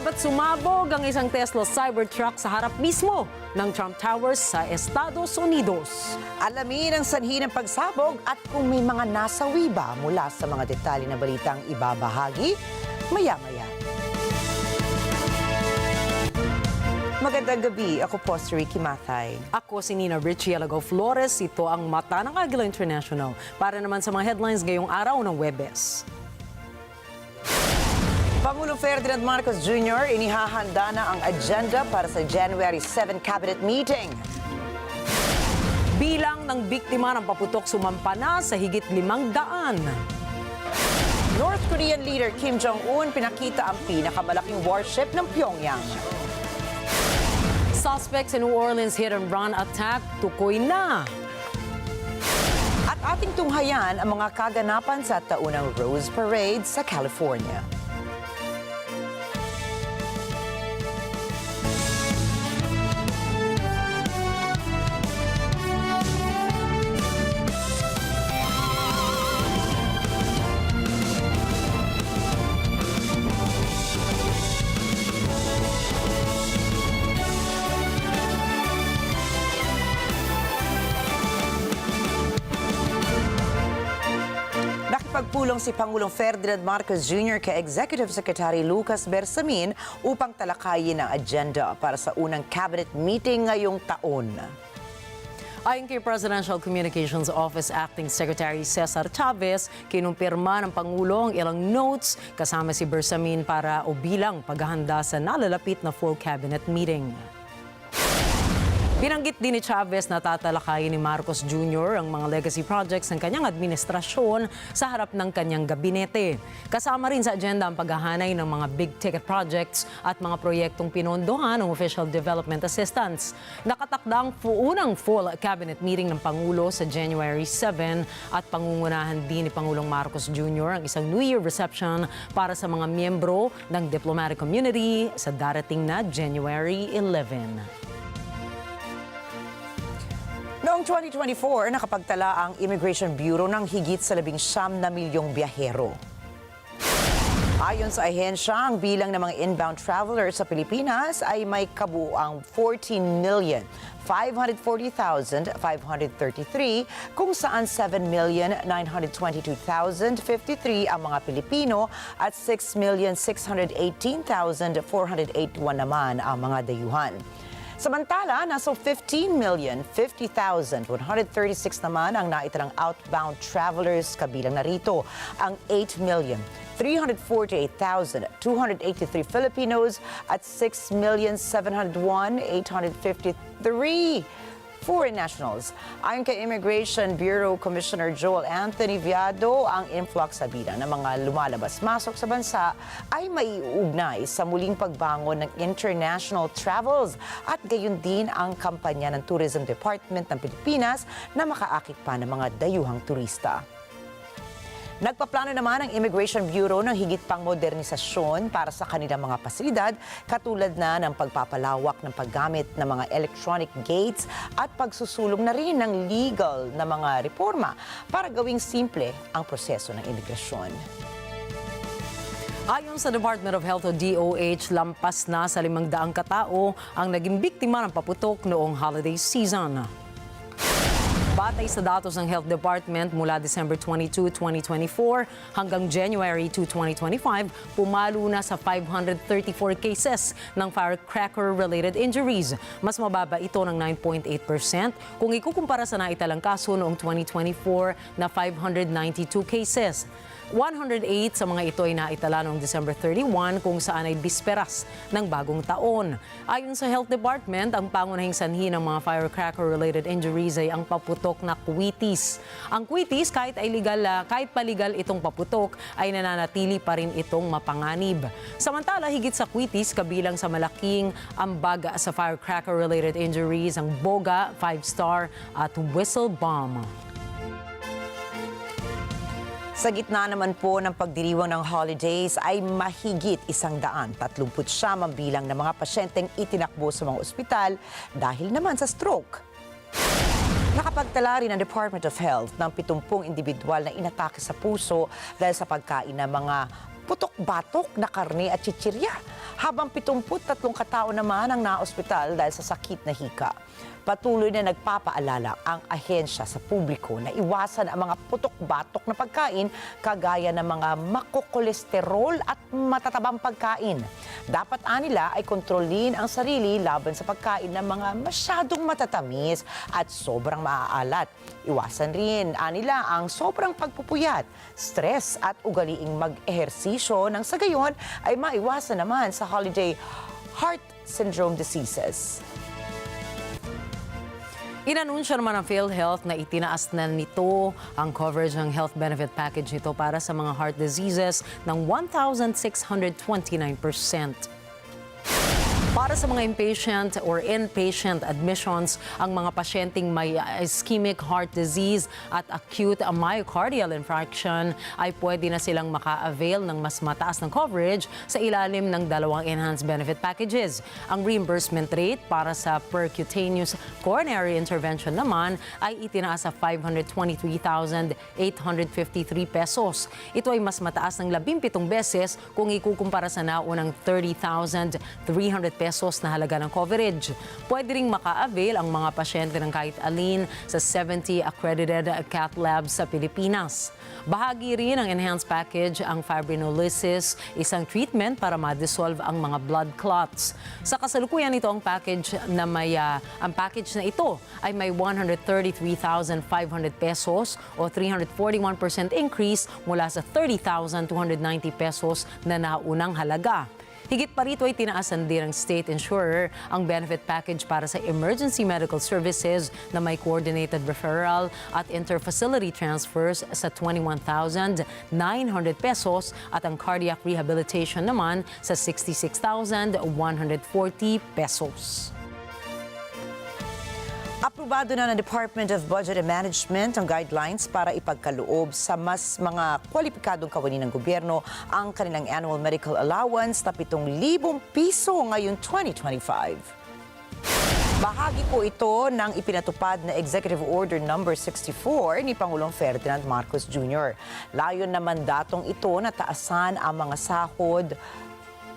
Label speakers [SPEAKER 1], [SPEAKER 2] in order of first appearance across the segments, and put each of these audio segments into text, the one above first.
[SPEAKER 1] Ba't sumabog ang isang Tesla Cybertruck sa harap mismo ng Trump Towers sa Estados Unidos.
[SPEAKER 2] Alamin ang sanhi ng pagsabog at kung may mga nasawi ba mula sa mga detalye na balitang ibabahagi maya-maya. Magandang gabi. Ako po si Rikki Mathay.
[SPEAKER 1] Ako si Rikki Alagao Flores. Ito ang mata ng Agila International. Para naman sa mga headlines ngayong araw ng Huwebes.
[SPEAKER 2] Pangulong Ferdinand Marcos Jr. inihahanda na ang agenda para sa January 7 cabinet meeting.
[SPEAKER 1] Bilang ng biktima ng paputok sumampa na sa higit 500.
[SPEAKER 2] North Korean leader Kim Jong-un pinakita ang pinakamalaking warship ng Pyongyang.
[SPEAKER 1] Suspects in New Orleans hit-and-run attack, tukoy na.
[SPEAKER 2] At ating tunghayan ang mga kaganapan sa taunang Rose Parade sa California. Pagpulong si Pangulong Ferdinand Marcos Jr. kay Executive Secretary Lucas Bersamin upang talakayin ang agenda para sa unang cabinet meeting ngayong taon.
[SPEAKER 1] Ayon kay Presidential Communications Office Acting Secretary Cesar Chavez, kinumpirma ng Pangulo ang ilang notes kasama si Bersamin para o bilang paghahanda sa nalalapit na full cabinet meeting. Binanggit din ni Chavez na tatalakayin ni Marcos Jr. ang mga legacy projects ng kanyang administrasyon sa harap ng kanyang gabinete. Kasama rin sa agenda ang paghahanay ng mga big-ticket projects at mga proyektong pinondohan ng Official Development Assistance. Nakatakdang unang full cabinet meeting ng Pangulo sa January 7 at pangungunahan din ni Pangulong Marcos Jr. ang isang New Year reception para sa mga miyembro ng diplomatic community sa darating na January 11.
[SPEAKER 2] Noong 2024, nakapagtala ang Immigration Bureau ng higit sa 19 na milyong biyahero. Ayon sa ahensya, ang bilang ng mga inbound travelers sa Pilipinas ay may kabuuang 14,540,533 kung saan 7,922,053 ang mga Pilipino at 6,618,481 naman ang mga dayuhan. Samantala, nasa 15,050,136 naman ang naitirang outbound travelers, kabilang narito ang 8,348,283 Filipinos at 6,701,853 foreign nationals. Ayon kay Immigration Bureau Commissioner Joel Anthony Viado, ang influx sa bilang ng mga lumalabas-masok sa bansa ay maiugnay sa muling pagbangon ng international travels at gayon din ang kampanya ng Tourism Department ng Pilipinas na makaakit pa ng mga dayuhang turista. Nagpaplano naman ang Immigration Bureau ng higit pang modernisasyon para sa kanilang mga pasilidad, katulad na ng pagpapalawak ng paggamit ng mga electronic gates at pagsusulong na rin ng legal na mga reforma para gawing simple ang proseso ng imigrasyon.
[SPEAKER 1] Ayon sa Department of Health o DOH, lampas na sa 500 katao ang naging biktima ng paputok noong holiday season. Batay sa datos ng Health Department mula December 22, 2024 hanggang January 2, 2025, pumalo na sa 534 cases ng firecracker-related injuries. Mas mababa ito ng 9.8% kung ikukumpara sa naitalang kaso noong 2024 na 592 cases. 108 sa mga ito ay naitala noong December 31 kung saan ay bisperas ng bagong taon. Ayon sa Health Department, ang pangunahing sanhi ng mga firecracker-related injuries ay ang paputok na kwitis. Ang kwitis, kahit paligal itong paputok, ay nananatili pa rin itong mapanganib. Samantala, higit sa kwitis, kabilang sa malaking ambag sa firecracker-related injuries, ang boga, 5-star at whistle bomb.
[SPEAKER 2] Sa gitna naman po ng pagdiriwang ng holidays ay mahigit 139 ang bilang ng mga pasyenteng itinakbo sa mga ospital dahil naman sa stroke. Nakapagtala rin ang Department of Health ng 70 individual na inatake sa puso dahil sa pagkain ng mga putok-batok na karne at chichirya, habang 73 katao naman ang naospital dahil sa sakit na hika. Patuloy na nagpapaalala ang ahensya sa publiko na iwasan ang mga putok-batok na pagkain kagaya ng mga makokolesterol at matatabang pagkain. Dapat anila ay kontrolin ang sarili laban sa pagkain ng mga masyadong matatamis at sobrang maaalat. Iwasan rin anila ang sobrang pagpupuyat, stress at ugaliing mag-ehersisyo nang sa gayon ay maiwasan naman sa holiday heart syndrome diseases.
[SPEAKER 1] Inanunsyo naman ng PhilHealth na itinaas na nito ang coverage ng health benefit package nito para sa mga heart diseases ng 1,629%. Para sa mga inpatient or inpatient admissions, ang mga pasyenteng may ischemic heart disease at acute myocardial infarction ay pwede na silang maka-avail ng mas mataas ng coverage sa ilalim ng dalawang enhanced benefit packages. Ang reimbursement rate para sa percutaneous coronary intervention naman ay itinaas sa 523,853 pesos. Ito ay mas mataas ng 17 beses kung ikukumpara sa naunang 30,300 pesos na halaga ng coverage. Pwede ring maka-avail ang mga pasyente ng kahit alin sa 70 accredited cath labs sa Pilipinas. Bahagi rin ng enhanced package ang fibrinolysis, isang treatment para ma-dissolve ang mga blood clots. Sa kasalukuyan nito ang package na ito ay may 133,500 pesos o 341% increase mula sa 30,290 pesos na naunang halaga. Higit pa rito ay tinaasan din ng state insurer ang benefit package para sa emergency medical services na may coordinated referral at interfacility transfers sa 21,900 pesos at ang cardiac rehabilitation naman sa 66,140 pesos.
[SPEAKER 2] Aprobado na ng Department of Budget and Management ang guidelines para ipagkaloob sa mas mga kwalipikadong kawani ng gobyerno ang kanilang annual medical allowance na 7,000 piso ngayong 2025. Bahagi po ito ng ipinatupad na Executive Order No. 64 ni Pangulong Ferdinand Marcos Jr. Layon na mandatong ito na taasan ang mga sahod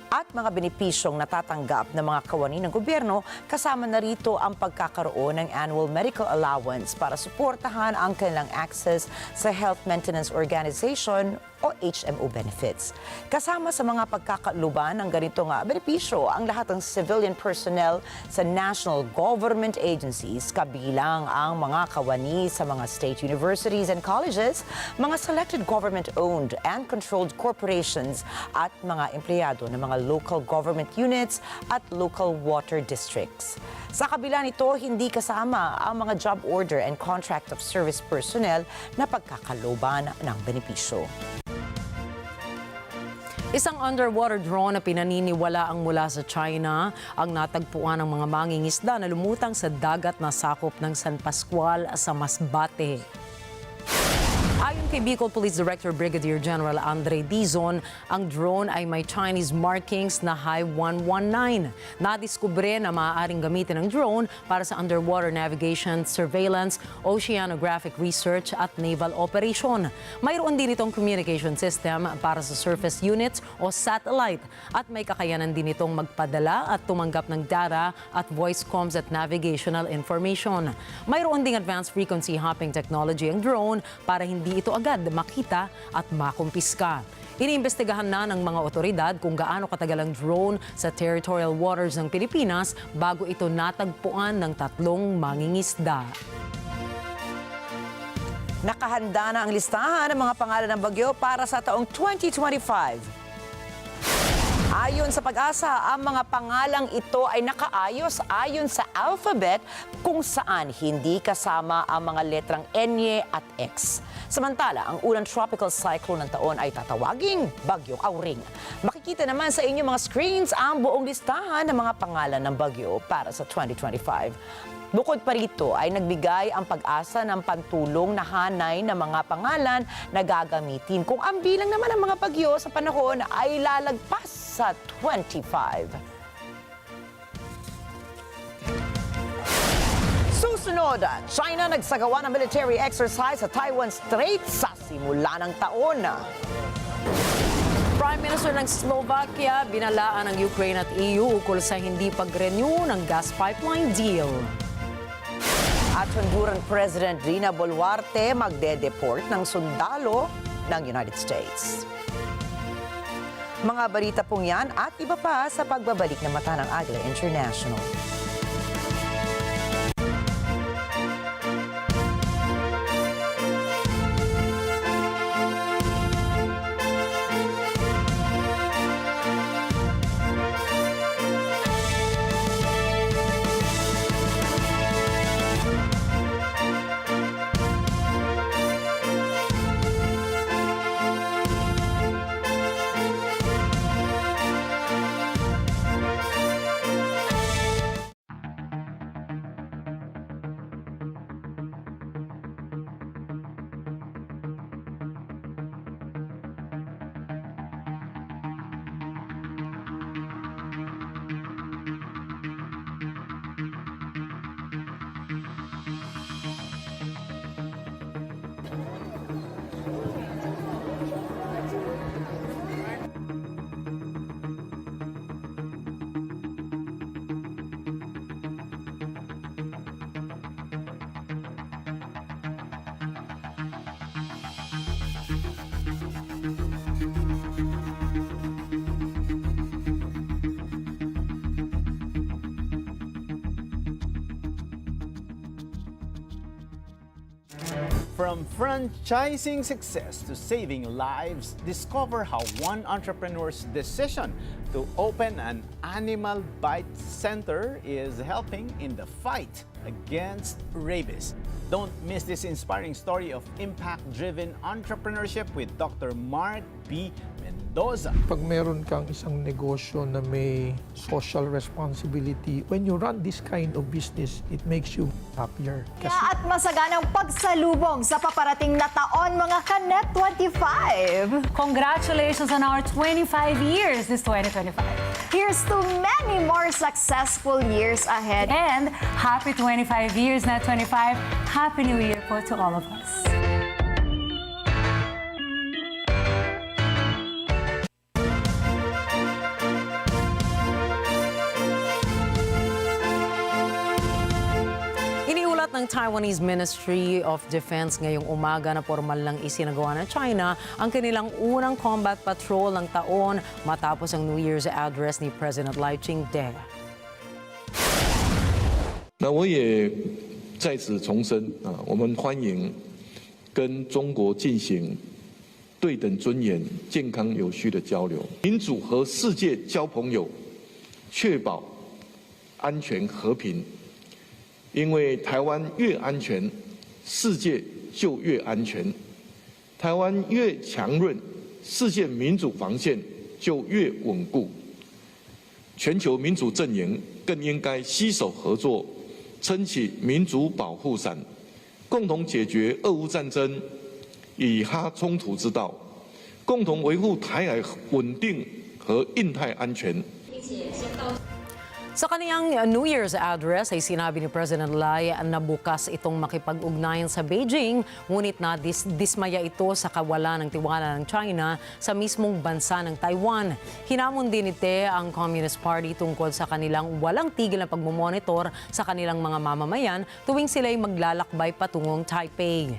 [SPEAKER 2] at mga benepisyong natatanggap ng mga kawani ng gobyerno, kasama na rito ang pagkakaroon ng annual medical allowance para suportahan ang kanilang access sa Health Maintenance Organization o HMO benefits. Kasama sa mga pagkakaluban ng ganitong benepisyo ang lahat ng civilian personnel sa national government agencies, kabilang ang mga kawani sa mga state universities and colleges, mga selected government-owned and controlled corporations at mga empleyado ng mga local government units at local water districts. Sa kabila nito, hindi kasama ang mga job order and contract of service personnel na pagkakaluban ng benepisyo.
[SPEAKER 1] Isang underwater drone na pinaniniwala ang mula sa China ang natagpuan ng mga mangingisda na lumutang sa dagat na sakop ng San Pascual sa Masbate. Ayon kay Bicol Police Director Brigadier General Andre Dizon, ang drone ay may Chinese markings na High 119. Nadiskubre na maaaring gamitin ang drone para sa underwater navigation, surveillance, oceanographic research at naval operation. Mayroon din itong communication system para sa surface units o satellite at may kakayanan din itong magpadala at tumanggap ng data at voice comms at navigational information. Mayroon ding advanced frequency hopping technology ang drone para hindi ito agad makita at makumpiska. Iniimbestigahan na ng mga otoridad kung gaano katagal ang drone sa territorial waters ng Pilipinas bago ito natagpuan ng 3 mangingisda.
[SPEAKER 2] Nakahanda na ang listahan ng mga pangalan ng bagyo para sa taong 2025. Ayon sa Pag-asa, ang mga pangalang ito ay nakaayos ayon sa alphabet kung saan hindi kasama ang mga letrang N at X. Samantala, ang unang tropical cyclone ng taon ay tatawaging Bagyong Auring. Makikita naman sa inyong mga screens ang buong listahan ng mga pangalan ng bagyo para sa 2025. Bukod pa rito ay nagbigay ang Pag-asa ng pantulong na hanay ng mga pangalan na gagamitin kung ang bilang naman ng mga bagyo sa panahon ay lalagpas sa 25. Susunod, China nagsagawa ng military exercise sa Taiwan Strait sa simula ng taon. Prime
[SPEAKER 1] Prime Minister ng Slovakia, binalaan ng Ukraine at EU ukol sa hindi pag-renew ng gas pipeline deal.
[SPEAKER 2] At Honduran President Dina Boluarte magde-deport ng sundalo ng United States. Mga balita pong yan at iba pa sa pagbabalik ng Mata ng Agila International.
[SPEAKER 3] From franchising success to saving lives, discover how one entrepreneur's decision to open an animal bite center is helping in the fight against rabies. Don't miss this inspiring story of impact-driven entrepreneurship with Dr. Mark B. Mendoza.
[SPEAKER 4] Pag meron kang isang negosyo na may social responsibility, when you run this kind of business, it makes you happier.
[SPEAKER 5] At masaganang pagsalubong sa paparating na taon, mga Kanet 25.
[SPEAKER 6] Congratulations on our 25 years this 2025.
[SPEAKER 5] Here's to many more successful years ahead.
[SPEAKER 6] And happy 25 years na 25. Happy New Year po to all of us.
[SPEAKER 1] Ng Taiwanese Ministry of Defense ngayong umaga na formal lang isinagawa ng China ang kanilang unang combat patrol ng taon matapos ang New Year's address ni President Lai Ching-te.
[SPEAKER 7] 那我也在此重申我们欢迎跟中国进行对等尊严、健康有序的交流，民主和世界交朋友，确保安全和平。 因为台湾越安全，世界就越安全；台湾越强韧，世界民主防线就越稳固。全球民主阵营更应该携手合作，撑起民主保护伞，共同解决俄乌战争以哈冲突之道，共同维护台海稳定和印太安全。
[SPEAKER 1] Sa kaniyang New Year's address ay sinabi ni President Lai na bukas itong makipag-ugnayan sa Beijing, ngunit dismaya ito sa kawalan ng tiwala ng China sa mismong bansa ng Taiwan. Hinamon din ite ang Communist Party tungkol sa kanilang walang tigil na pagmumonitor sa kanilang mga mamamayan tuwing sila'y maglalakbay patungong Taipei.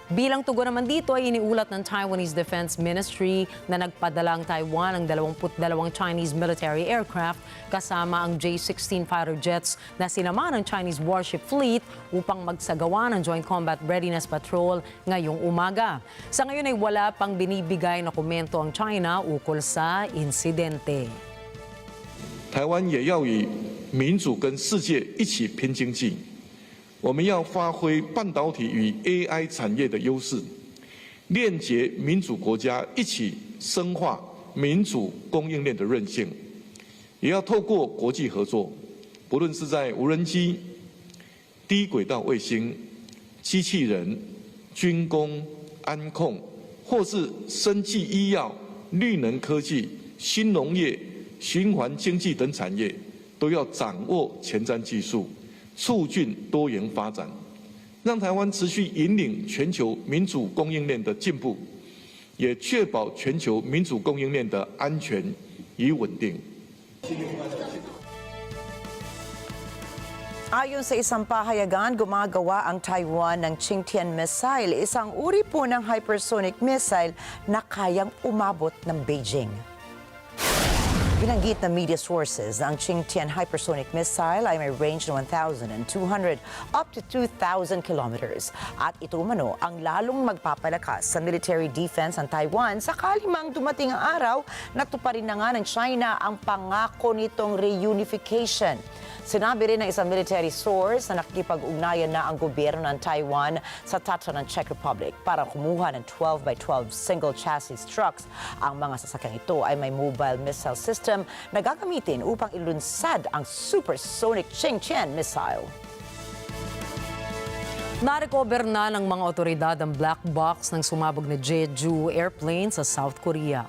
[SPEAKER 1] Bilang tugon naman dito ay iniulat ng Taiwanese Defense Ministry na nagpadala ang Taiwan ng 22 Chinese military aircraft kasama ang J-16 fighter jets na sinama ng Chinese warship fleet upang magsagawa ng Joint Combat Readiness Patrol ngayong umaga. Sa ngayon ay wala pang binibigay na komento ang China ukol sa insidente.
[SPEAKER 7] 台湾也要与民主跟世界一起拼经济。 我们要发挥半导体与 AI 产业的优势，链接民主国家一起深化民主供应链的韧性，也要透过国际合作，不论是在无人机、低轨道卫星、机器人、军工、安控，或是生技医药、绿能科技、新农业、循环经济等产业，都要掌握前瞻技术。 促进多元发展，让台湾持续引领全球民主供应链的进步，也确保全球民主供应链的安全与稳定。
[SPEAKER 2] Ayon sa isang pahayagan, gumagawa ang Taiwan ng Qingtian missile, isang uri po ng hypersonic missile na kayang umabot ng Beijing. Binanggit na media sources na ang Qingtian hypersonic missile ay may range na 1,200 up to 2,000 kilometers. At ito umano ang lalong magpapalakas sa military defense ng Taiwan sakali mang dumating ang araw na tuparin na nga ng China ang pangako nitong reunification. Sinabi rin ng isang military source na nakikipag-ugnayan na ang gobyerno ng Taiwan sa Tatra ng Czech Republic para kumuha ng 12x12 single chassis trucks. Ang mga sasakyang ito ay may mobile missile system na gagamitin upang ilunsad ang supersonic Qingtian missile.
[SPEAKER 1] Narecover na ng mga otoridad ang black box ng sumabog na Jeju airplane sa South Korea.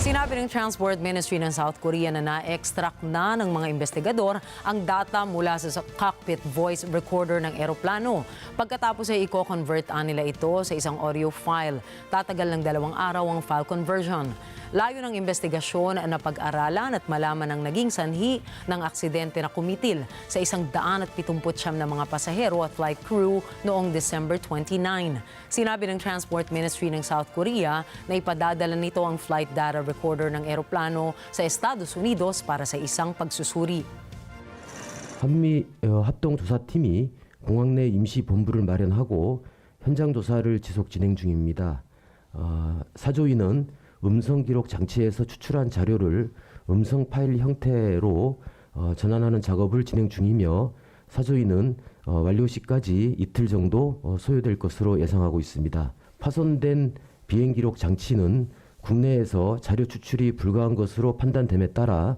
[SPEAKER 1] Sinabi ng Transport Ministry ng South Korea na na-extract na ng mga investigador ang data mula sa cockpit voice recorder ng eroplano. Pagkatapos ay i-convert nila ito sa isang audio file. Tatagal ng 2 araw ang file conversion. Layo ng investigasyon na pag-aralan at malaman ang naging sanhi ng aksidente na kumitil sa 179 na mga pasahero at flight crew noong December 29. Sinabi ng Transport Ministry ng South Korea na ipadadala nito ang flight data recorder ng eroplano sa Estados Unidos para sa isang pagsusuri.
[SPEAKER 8] 한미 합동조사팀이 공항 내 임시본부를 마련하고 현장 조사를 지속 진행 중입니다. 사조위는 음성 기록 장치에서 추출한 자료를 음성 파일 형태로 전환하는 작업을 진행 중이며 사조위는 완료 시까지 이틀 정도 소요될 것으로 예상하고 있습니다. 파손된 비행 기록 장치는 국내에서 자료 추출이 불가한 것으로 판단됨에 따라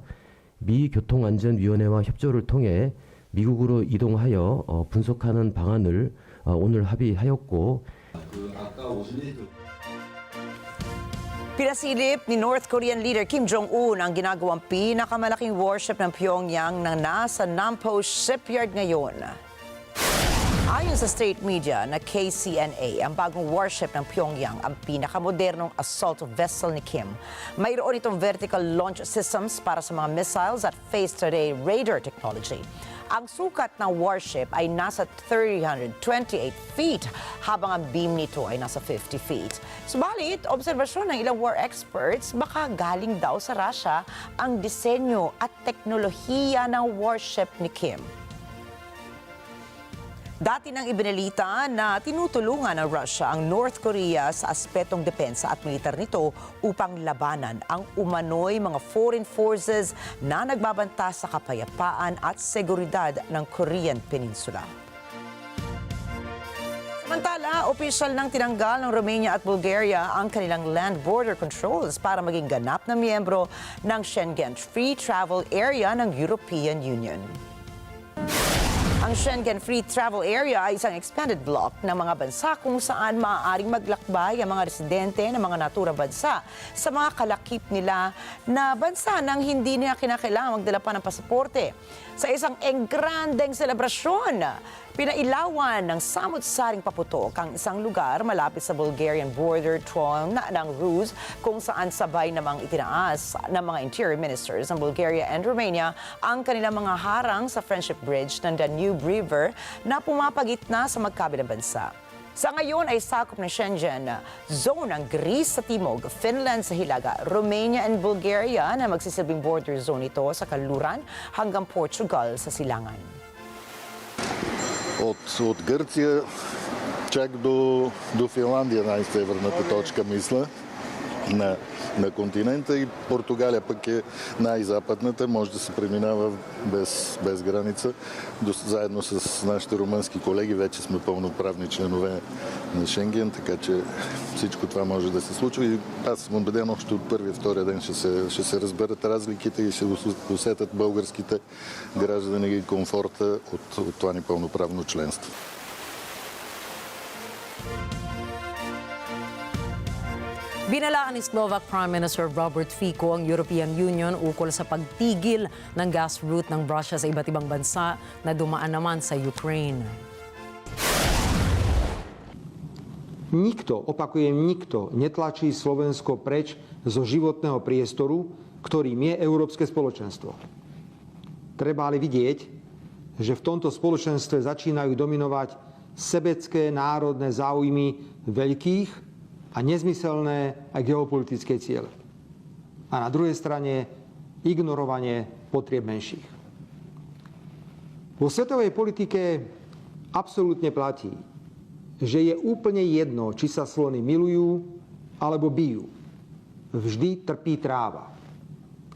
[SPEAKER 8] 미 교통안전위원회와 협조를 통해 미국으로 이동하여 분석하는 방안을 오늘 합의하였고
[SPEAKER 2] Pinasilip ni North Korean leader Kim Jong-un ang ginagawang pinakamalaking warship ng Pyongyang na nasa Nampo Shipyard ngayon. Ayon sa state media na KCNA, ang bagong warship ng Pyongyang ang pinakamodernong assault vessel ni Kim. Mayroon itong vertical launch systems para sa mga missiles at phased-array radar technology. Ang sukat ng warship ay nasa 328 feet, habang ang beam nito ay nasa 50 feet. Subalit, obserbasyon ng ilang war experts, baka galing daw sa Russia ang disenyo at teknolohiya ng warship ni Kim. Dati nang ibinalita na tinutulungan ng Russia ang North Korea sa aspetong depensa at militar nito upang labanan ang umano'y mga foreign forces na nagbabanta sa kapayapaan at seguridad ng Korean Peninsula. Samantala, opisyal nang tinanggal ng Romania at Bulgaria ang kanilang land border controls para maging ganap na miyembro ng Schengen Free Travel Area ng European Union. Ang Schengen Free Travel Area ay isang expanded block ng mga bansa kung saan maaaring maglakbay ang mga residente ng mga naturang bansa sa mga kalakip nila na bansa nang hindi nila kinakailangan magdala pa ng pasaporte. Sa isang engrandeng selebrasyon, pinailawan ng samut-saring paputok ang isang lugar malapit sa Bulgarian border town ng Rus kung saan sabay namang itinaas ng mga interior ministers ng Bulgaria and Romania ang kanilang mga harang sa Friendship Bridge ng Danube River na pumapagitna sa magkabilang bansa. Sa ngayon ay sakop ng Schengen zone ang Greece sa timog, Finland sa hilaga, Romania and Bulgaria na magsisilbing border zone ito sa kanluran hanggang Portugal sa silangan.
[SPEAKER 9] От Гърция чак до Финландия най-северната точка, мисля, на континента, и Португалия пък е най-западната, може да се преминава без граница. Заедно с нашите румънски колеги вече сме пълноправни членове на Шенген, така че всичко това може да се случва и аз съм убеден, още от първия, втория ден ще се разберат разликите и ще усетят българските граждани и комфорта от това ни пълноправно членство.
[SPEAKER 1] Binalaan ni Slovak Prime Minister Robert Fico ang European Union ukol sa pagtigil ng gas route ng Russia sa iba't ibang bansa na dumaan naman sa Ukraine.
[SPEAKER 10] Nikto, opakujem, nikto netlačí Slovensko preč zo životného priestoru, ktorým je Európske spoločenstvo. Treba ale vidieť, že v tomto spoločenstve začínajú dominovať sebecké národné záujmy veľkých a nezmyselné aj geopolitické ciele. A na druhej strane ignorovanie potrieb menších. Vo svetovej politike absolútne platí, že je úplne jedno, či sa slony milujú alebo bijú. Vždy trpí tráva.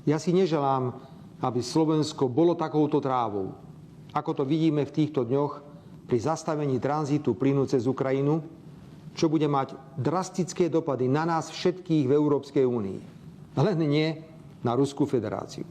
[SPEAKER 10] Ja si neželám, aby Slovensko bolo takouto trávou, ako to vidíme v týchto dňoch pri zastavení tranzitu plynu cez Ukrajinu, čo bude mať drastické dopady na nás všetkých v Európskej únii. Len nie na Ruskú federáciu.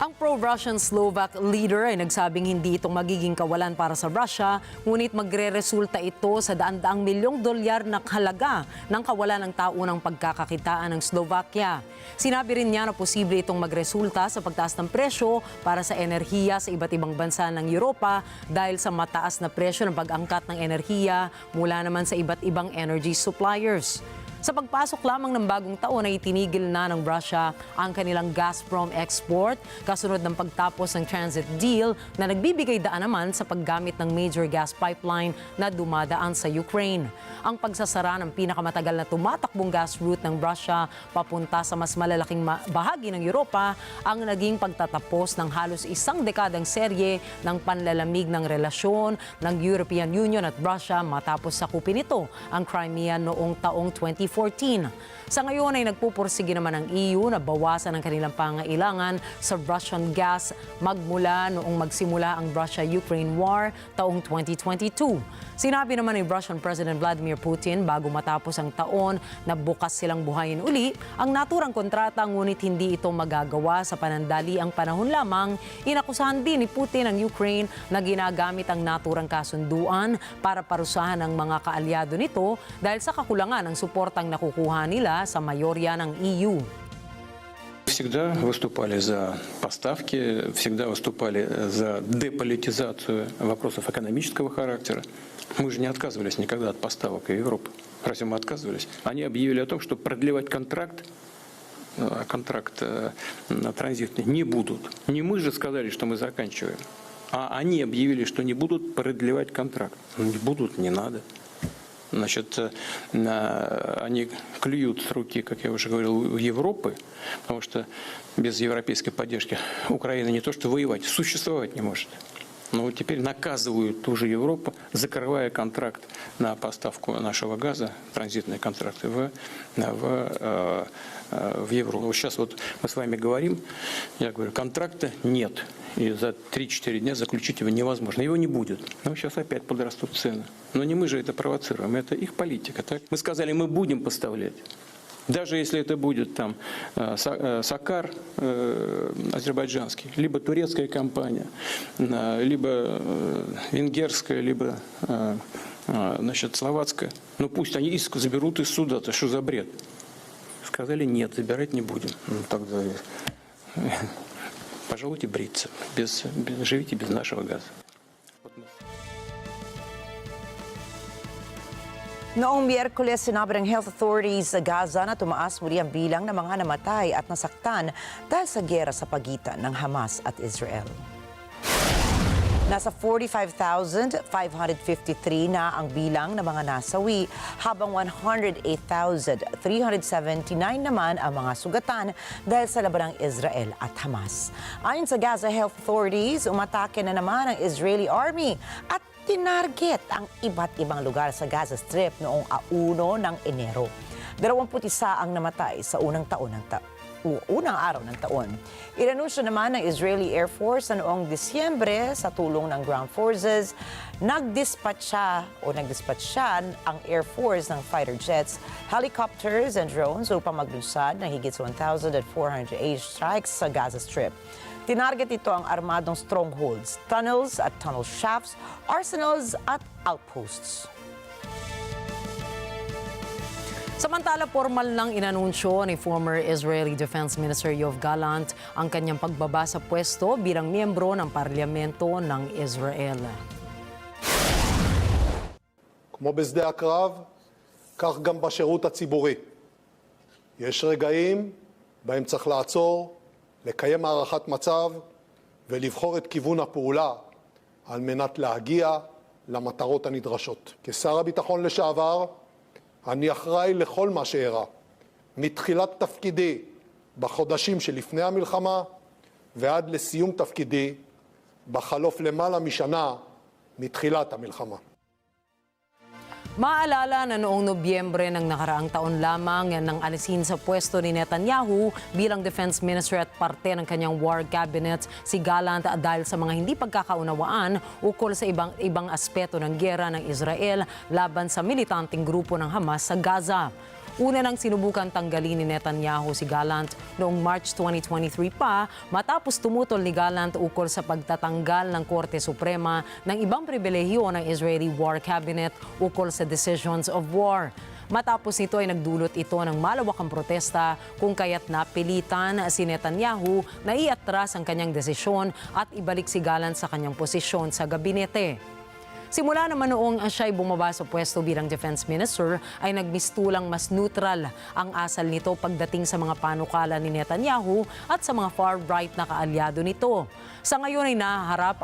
[SPEAKER 1] Ang pro-Russian Slovak leader ay nagsabing hindi ito magiging kawalan para sa Russia, ngunit magre-resulta ito sa daan-daang milyong dolyar na halaga ng kawalan ng taunang pagkakakitaan ng Slovakia. Sinabi rin niya na posible itong magresulta sa pagtaas ng presyo para sa enerhiya sa iba't ibang bansa ng Europa dahil sa mataas na presyo ng pag-angkat ng enerhiya mula naman sa iba't ibang energy suppliers. Sa pagpasok lamang ng bagong taon ay itinigil na ng Russia ang kanilang Gazprom export kasunod ng pagtapos ng transit deal na nagbibigay daan naman sa paggamit ng major gas pipeline na dumadaan sa Ukraine. Ang pagsasara ng pinakamatagal na tumatakbong gas route ng Russia papunta sa mas malalaking bahagi ng Europa ang naging pagtatapos ng halos isang dekadang serye ng panlalamig ng relasyon ng European Union at Russia matapos sakupin ito ang Crimea noong taong 2014. Sa ngayon ay nagpupursige naman ang EU na bawasan ang kanilang pangailangan sa Russian gas magmula noong magsimula ang Russia-Ukraine War taong 2022. Sinabi naman ni Russian President Vladimir Putin bago matapos ang taon na bukas silang buhayin uli ang naturang kontrata ngunit hindi ito magagawa sa panandaliang panahon lamang. Inakusahan din ni Putin ang Ukraine na ginagamit ang naturang kasunduan para parusahan ang mga kaalyado nito dahil sa kakulangan ng suportang nakukuha nila sa mayorya ng EU.
[SPEAKER 11] Всегда выступали за поставки, всегда выступали за деполитизацию вопросов экономического характера. Мы же не отказывались никогда от поставок в Европу. Разве мы отказывались? Они объявили о том, что продлевать контракт транзитный не будут. Не мы же сказали, что мы заканчиваем, а они объявили, что не будут продлевать контракт. Не будут, не надо. Значит, они клюют с руки, как я уже говорил, Европы, потому что без европейской поддержки Украина не то что воевать, существовать не может. Но вот теперь наказывают ту же Европу, закрывая контракт на поставку нашего газа, транзитные контракты в Европу. Вот сейчас вот мы с вами говорим, я говорю, контракта нет. И за 3-4 дня заключить его невозможно. Его не будет. Но сейчас опять подрастут цены. Но не мы же это провоцируем, это их политика. Так? Мы сказали, мы будем поставлять. Даже если это будет там Сакар азербайджанский, либо турецкая компания, либо венгерская, либо значит, словацкая. Ну пусть они иск заберут из суда, это что за бред? Сказали, нет, забирать не будем. Ну, тогда пожалуйте бриться, живите без нашего газа.
[SPEAKER 2] Noong Miyerkules, sinabi ng health authorities sa Gaza na tumaas muli ang bilang ng mga namatay at nasaktan dahil sa giyera sa pagitan ng Hamas at Israel. Nasa 45,553 na ang bilang ng mga nasawi, habang 108,379 naman ang mga sugatan dahil sa laban ng Israel at Hamas. Ayon sa Gaza Health Authorities, umatake na naman ang Israeli Army at tinarget ang iba't ibang lugar sa Gaza Strip noong 1 ng Enero. 21 ang namatay sa unang araw ng taon. Inanunsyo naman ng Israeli Air Force na noong Disyembre sa tulong ng ground forces, nagdispatcha ang Air Force ng fighter jets, helicopters and drones upang maglunsad ng higit 1,400 strikes sa Gaza Strip. Tinarget ito ang armadong strongholds, tunnels at tunnel shafts, arsenals at outposts.
[SPEAKER 1] Samantala, formal nang inanunsyo ni former Israeli Defense Minister Yoav Gallant ang kanyang pagbaba sa pwesto bilang miyembro ng Parlamento ng Israel.
[SPEAKER 12] כמו בשדה הקרב, כך גם בשירות הציבורי. יש רגעים בהם צריך לעצור, לקיים הערכת מצב ולבחור את כיוון הפעולה על מנת להגיע למטרות הנדרשות. כשר הביטחון לשעבר, אני אחראי לכל מה שאירע, מתחילת תפקידי בחודשים שלפני המלחמה ועד לסיום תפקידי בחלוף למעלה משנה מתחילת המלחמה.
[SPEAKER 1] Maalala na noong Nobyembre ng nakaraang taon lamang nang alisin sa pwesto ni Netanyahu bilang defense minister at parte ng kanyang war cabinet si Gallant dahil sa mga hindi pagkakaunawaan ukol sa ibang aspeto ng giyera ng Israel laban sa militanteng grupo ng Hamas sa Gaza. Una nang sinubukan tanggalin ni Netanyahu si Gallant noong March 2023 pa matapos tumutol ni Gallant ukol sa pagtatanggal ng Korte Suprema ng ibang pribilehiyo ng Israeli War Cabinet ukol sa decisions of war. Matapos nito ay nagdulot ito ng malawakang protesta kung kaya't napilitan si Netanyahu na iatras ang kanyang desisyon at ibalik si Gallant sa kanyang posisyon sa gabinete. Simula naman noong siya'y bumaba sa pwesto bilang defense minister ay nagmistulang mas neutral ang asal nito pagdating sa mga panukala ni Netanyahu at sa mga far-right na kaalyado nito. Sa ngayon ay nahaharap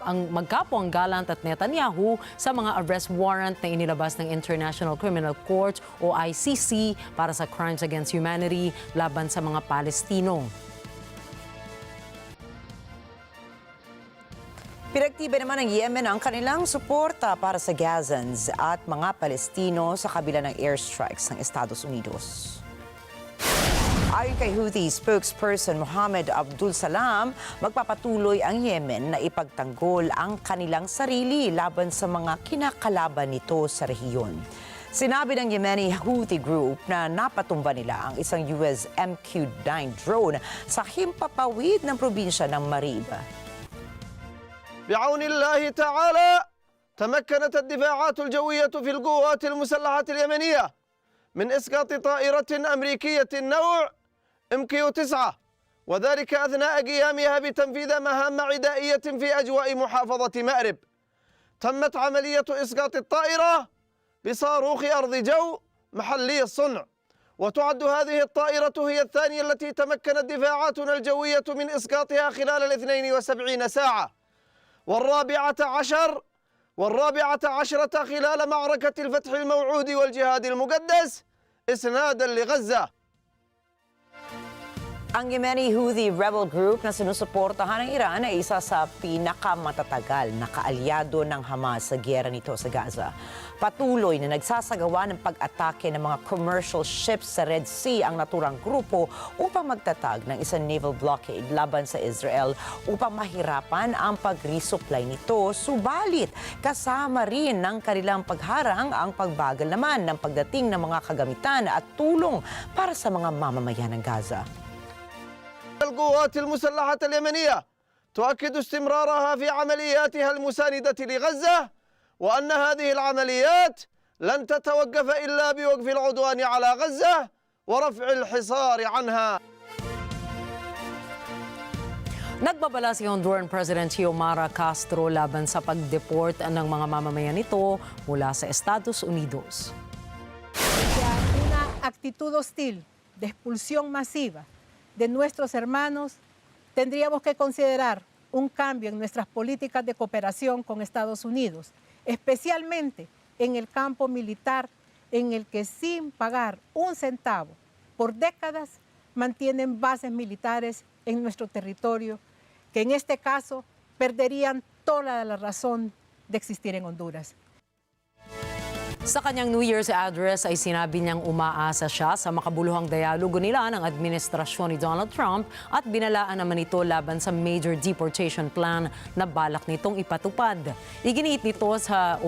[SPEAKER 1] ang magkapwang Gallant at Netanyahu sa mga arrest warrant na inilabas ng International Criminal Court o ICC para sa crimes against humanity laban sa mga Palestino.
[SPEAKER 2] Pinagtibay naman ng Yemen ang kanilang suporta para sa Gazans at mga Palestino sa kabila ng airstrikes ng Estados Unidos. Ayon kay Houthi spokesperson Mohammed Abdul Salam, magpapatuloy ang Yemen na ipagtanggol ang kanilang sarili laban sa mga kinakalaban nito sa rehiyon. Sinabi ng Yemeni Houthi group na napatumba nila ang isang US MQ-9 drone sa himpapawid ng probinsya ng Marib.
[SPEAKER 13] بعون الله تعالى تمكنت الدفاعات الجوية في القوات المسلحة اليمنية من إسقاط طائرة أمريكية النوع MQ-9 وذلك أثناء قيامها بتنفيذ مهام عدائية في أجواء محافظة مأرب. تمت عملية إسقاط الطائرة بصاروخ أرض جو محلي الصنع، وتعد هذه الطائرة هي الثانية التي تمكنت دفاعاتنا الجوية من إسقاطها خلال 72 ساعة، والرابعة عشرة خلال معركة الفتح الموعود والجهاد المقدس إسنادا لغزة.
[SPEAKER 2] Ang Yemeni Houthi rebel group na sinusuportahan ng Iran ay isa sa pinakamatatagal na kaalyado ng Hamas sa giyera nito sa Gaza. Patuloy na nagsasagawa ng pag-atake ng mga commercial ships sa Red Sea ang naturang grupo upang magtatag ng isang naval blockade laban sa Israel upang mahirapan ang pag-resupply nito. Subalit, kasama rin ng kanilang pagharang ang pagbagal naman ng pagdating ng mga kagamitan at tulong para sa mga mamamayan ng Gaza.
[SPEAKER 13] القوات المسلحة اليمنية تؤكد استمرارها في عملياتها المساندة لغزة وأن هذه العمليات لن تتوقف إلا بوقف العدوان على غزة ورفع الحصار عنها.
[SPEAKER 1] Nagbabala si Honduran President Xiomara Castro laban sa pag-deport ng mga mamamayan nito mula sa Estados Unidos.
[SPEAKER 14] Una actitud hostil de expulsión masiva de nuestros hermanos, tendríamos que considerar un cambio en nuestras políticas de cooperación con Estados Unidos, especialmente en el campo militar, en el que sin pagar un centavo por décadas mantienen bases militares en nuestro territorio, que en este caso perderían toda la razón de existir en Honduras.
[SPEAKER 1] Sa kanyang New Year's address ay sinabi niyang umaasa siya sa makabuluhang dialogo nila ng administrasyon ni Donald Trump at binalaan naman ito laban sa major deportation plan na balak nitong ipatupad. Iginiit nito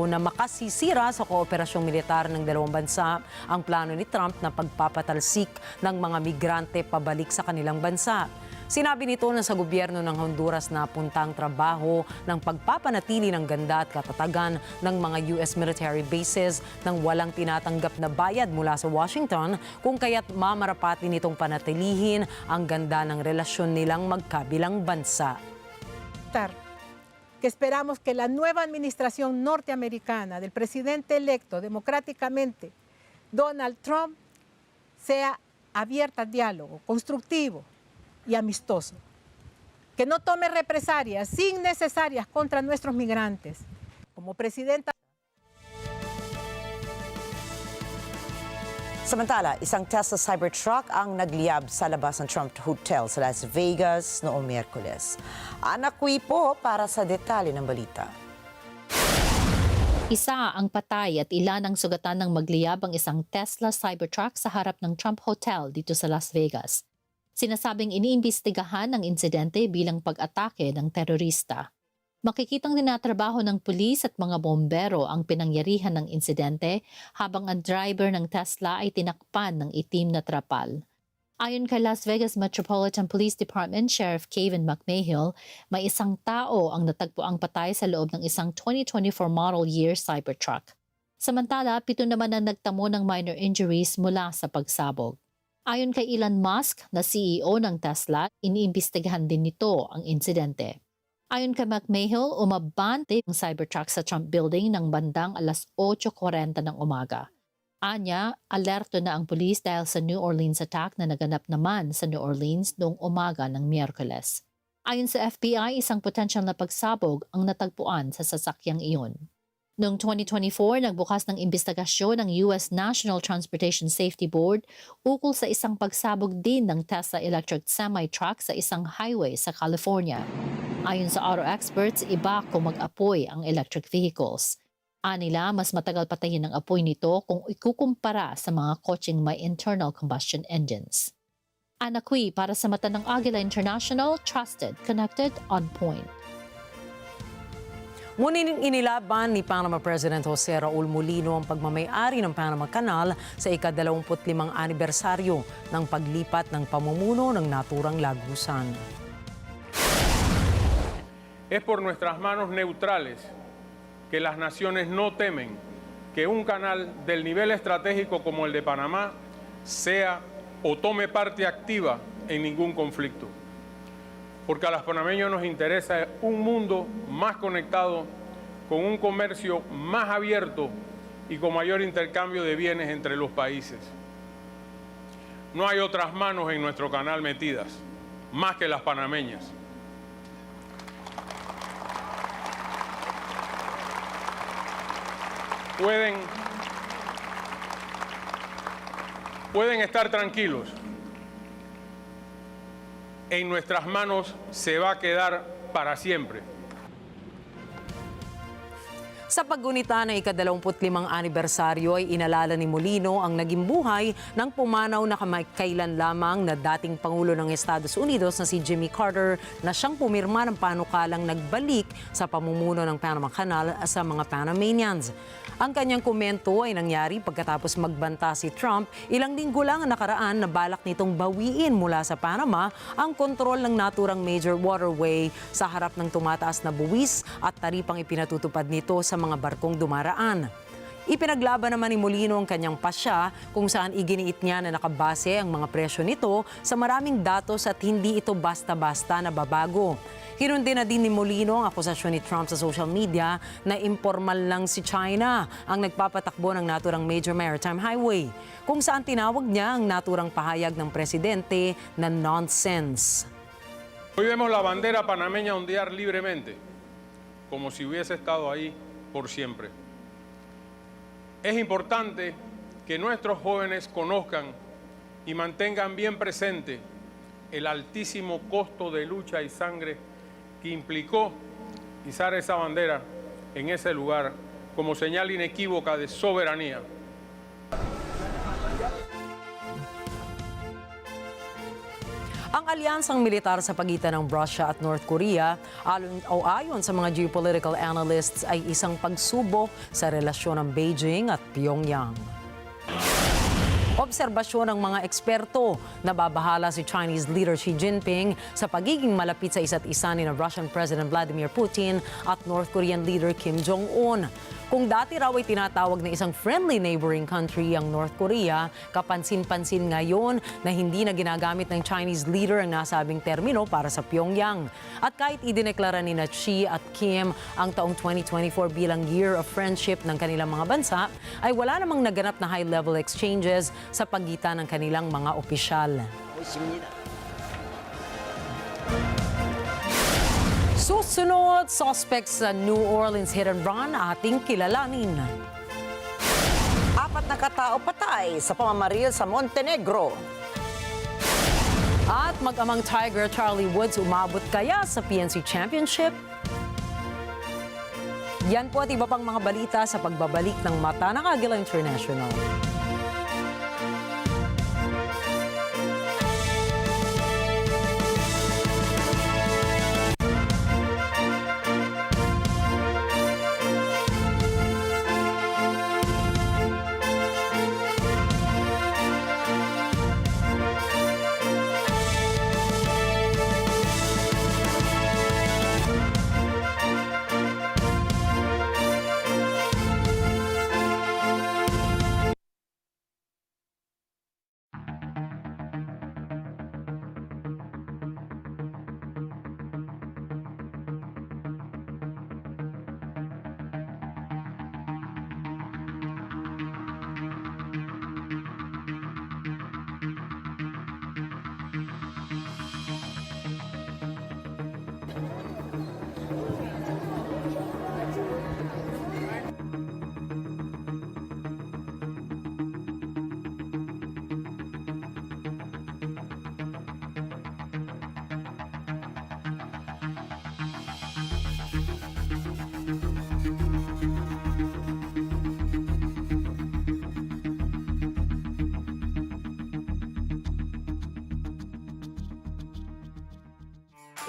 [SPEAKER 1] na makasisira sa kooperasyong militar ng dalawang bansa ang plano ni Trump na pagpapatalsik ng mga migrante pabalik sa kanilang bansa. Sinabi nito na sa gobyerno ng Honduras na puntang trabaho ng pagpapanatili ng ganda at katatagan ng mga US military bases nang walang tinatanggap na bayad mula sa Washington kung kaya't mamarapati nitong panatilihin ang ganda ng relasyon nilang magkabilang bansa.
[SPEAKER 14] que esperamos que la nueva administración norteamericana del presidente electo democráticamente, Donald Trump, sea abierta al diálogo, constructivo y amistoso. Que no tome represalias innecesarias contra nuestros migrantes. Como presidenta.
[SPEAKER 2] Samantala, isang Tesla Cybertruck ang nagliyab sa labas ng Trump Hotel sa Las Vegas noong Miyerkules. Anakwi po para sa detalye ng balita.
[SPEAKER 15] Isa ang patay at ilan ang sugatan ng magliyab ang isang Tesla Cybertruck sa harap ng Trump Hotel dito sa Las Vegas. Sinasabing iniimbestigahan ang insidente bilang pag-atake ng terorista. Makikitang tinatrabaho ng pulis at mga bombero ang pinangyarihan ng insidente habang ang driver ng Tesla ay tinakpan ng itim na trapal. Ayon kay Las Vegas Metropolitan Police Department Sheriff Kevin McMahill, may isang tao ang natagpuang patay sa loob ng isang 2024 model year Cybertruck. Samantala, 7 naman ang nagtamo ng minor injuries mula sa pagsabog. Ayon kay Elon Musk na CEO ng Tesla, iniimbestigahan din nito ang insidente. Ayon kay McMahill, umabante ang Cybertruck sa Trump Building ng bandang alas 8:40 ng umaga. Anya, alerto na ang pulis dahil sa New Orleans attack na naganap naman sa New Orleans noong umaga ng Miyerkules. Ayon sa FBI, isang potensyal na pagsabog ang natagpuan sa sasakyang iyon. Noong 2024, nagbukas ng imbestigasyon ng US National Transportation Safety Board ukol sa isang pagsabog din ng Tesla electric semi-truck sa isang highway sa California. Ayon sa auto experts, iba kung mag-apoy ang electric vehicles. Anila, mas matagal patayin ang apoy nito kung ikukumpara sa mga kotseng may internal combustion engines. Anakwi para sa mata ng Agila International, trusted, connected, on point.
[SPEAKER 1] Muling inilaban ni Panama President Jose Raul Mulino ang pagmamay-ari ng Panama Canal sa ika-25 anibersaryo ng paglipat ng pamumuno ng naturang lagusan.
[SPEAKER 16] Es por nuestras manos neutrales que las naciones no temen que un canal del nivel estratégico como el de Panamá sea o tome parte activa en ningún conflicto. Porque a los panameños nos interesa un mundo más conectado, con un comercio más abierto y con mayor intercambio de bienes entre los países. No hay otras manos en nuestro canal metidas, más que las panameñas. Pueden estar tranquilos. En nuestras manos se va a quedar para siempre.
[SPEAKER 1] Sa paggunita ng ika-25 anibersaryo ay inalala ni Mulino ang naging buhay ng pumanaw na kailan lamang na dating Pangulo ng Estados Unidos na si Jimmy Carter na siyang pumirma ng panukalang nagbalik sa pamumuno ng Panama Canal sa mga Panamanians. Ang kanyang komento ay nangyari pagkatapos magbanta si Trump ilang linggo lang ang nakaraan na balak nitong bawiin mula sa Panama ang kontrol ng naturang major waterway sa harap ng tumataas na buwis at taripang ipinatutupad nito sa mga barkong dumaraan. Ipinaglaban naman ni Mulino ang kanyang pasya kung saan iginiit niya na nakabase ang mga presyo nito sa maraming datos at hindi ito basta-basta na babago. Hinundi na din ni Mulino ang akusasyon ni Trump sa social media na impormal lang si China ang nagpapatakbo ng naturang major maritime highway, kung saan tinawag niya ang naturang pahayag ng presidente na nonsense.
[SPEAKER 16] Hoy vemos la bandera panameña ondear libremente, como si hubiese estado ahí por siempre. Es importante que nuestros jóvenes conozcan y mantengan bien presente el altísimo costo de lucha y sangre que implicó izar esa bandera en ese lugar como señal inequívoca de soberanía.
[SPEAKER 1] Ang alyansang militar sa pagitan ng Russia at North Korea, ayon sa mga geopolitical analysts, ay isang pagsubok sa relasyon ng Beijing at Pyongyang. obserbasyon ng mga eksperto. Nababahala si Chinese leader Xi Jinping sa pagiging malapit sa isa't isa ni Russian President Vladimir Putin at North Korean leader Kim Jong-un. Kung dati raw ay tinatawag na isang friendly neighboring country ang North Korea, kapansin-pansin ngayon na hindi na ginagamit ng Chinese leader ang nasabing termino para sa Pyongyang. At kahit idineklara ni Xi at Kim ang taong 2024 bilang Year of Friendship ng kanilang mga bansa, ay wala namang naganap na high-level exchanges sa pagitan ng kanilang mga opisyal. Susunod, suspects sa New Orleans hit and run ating kilalanin.
[SPEAKER 2] 4 na katao patay sa pamamaril sa Montenegro.
[SPEAKER 1] At mag-amang Tiger Charlie Woods umabot kaya sa PNC Championship? Yan po at iba pang mga balita sa pagbabalik ng Mata ng Agila International.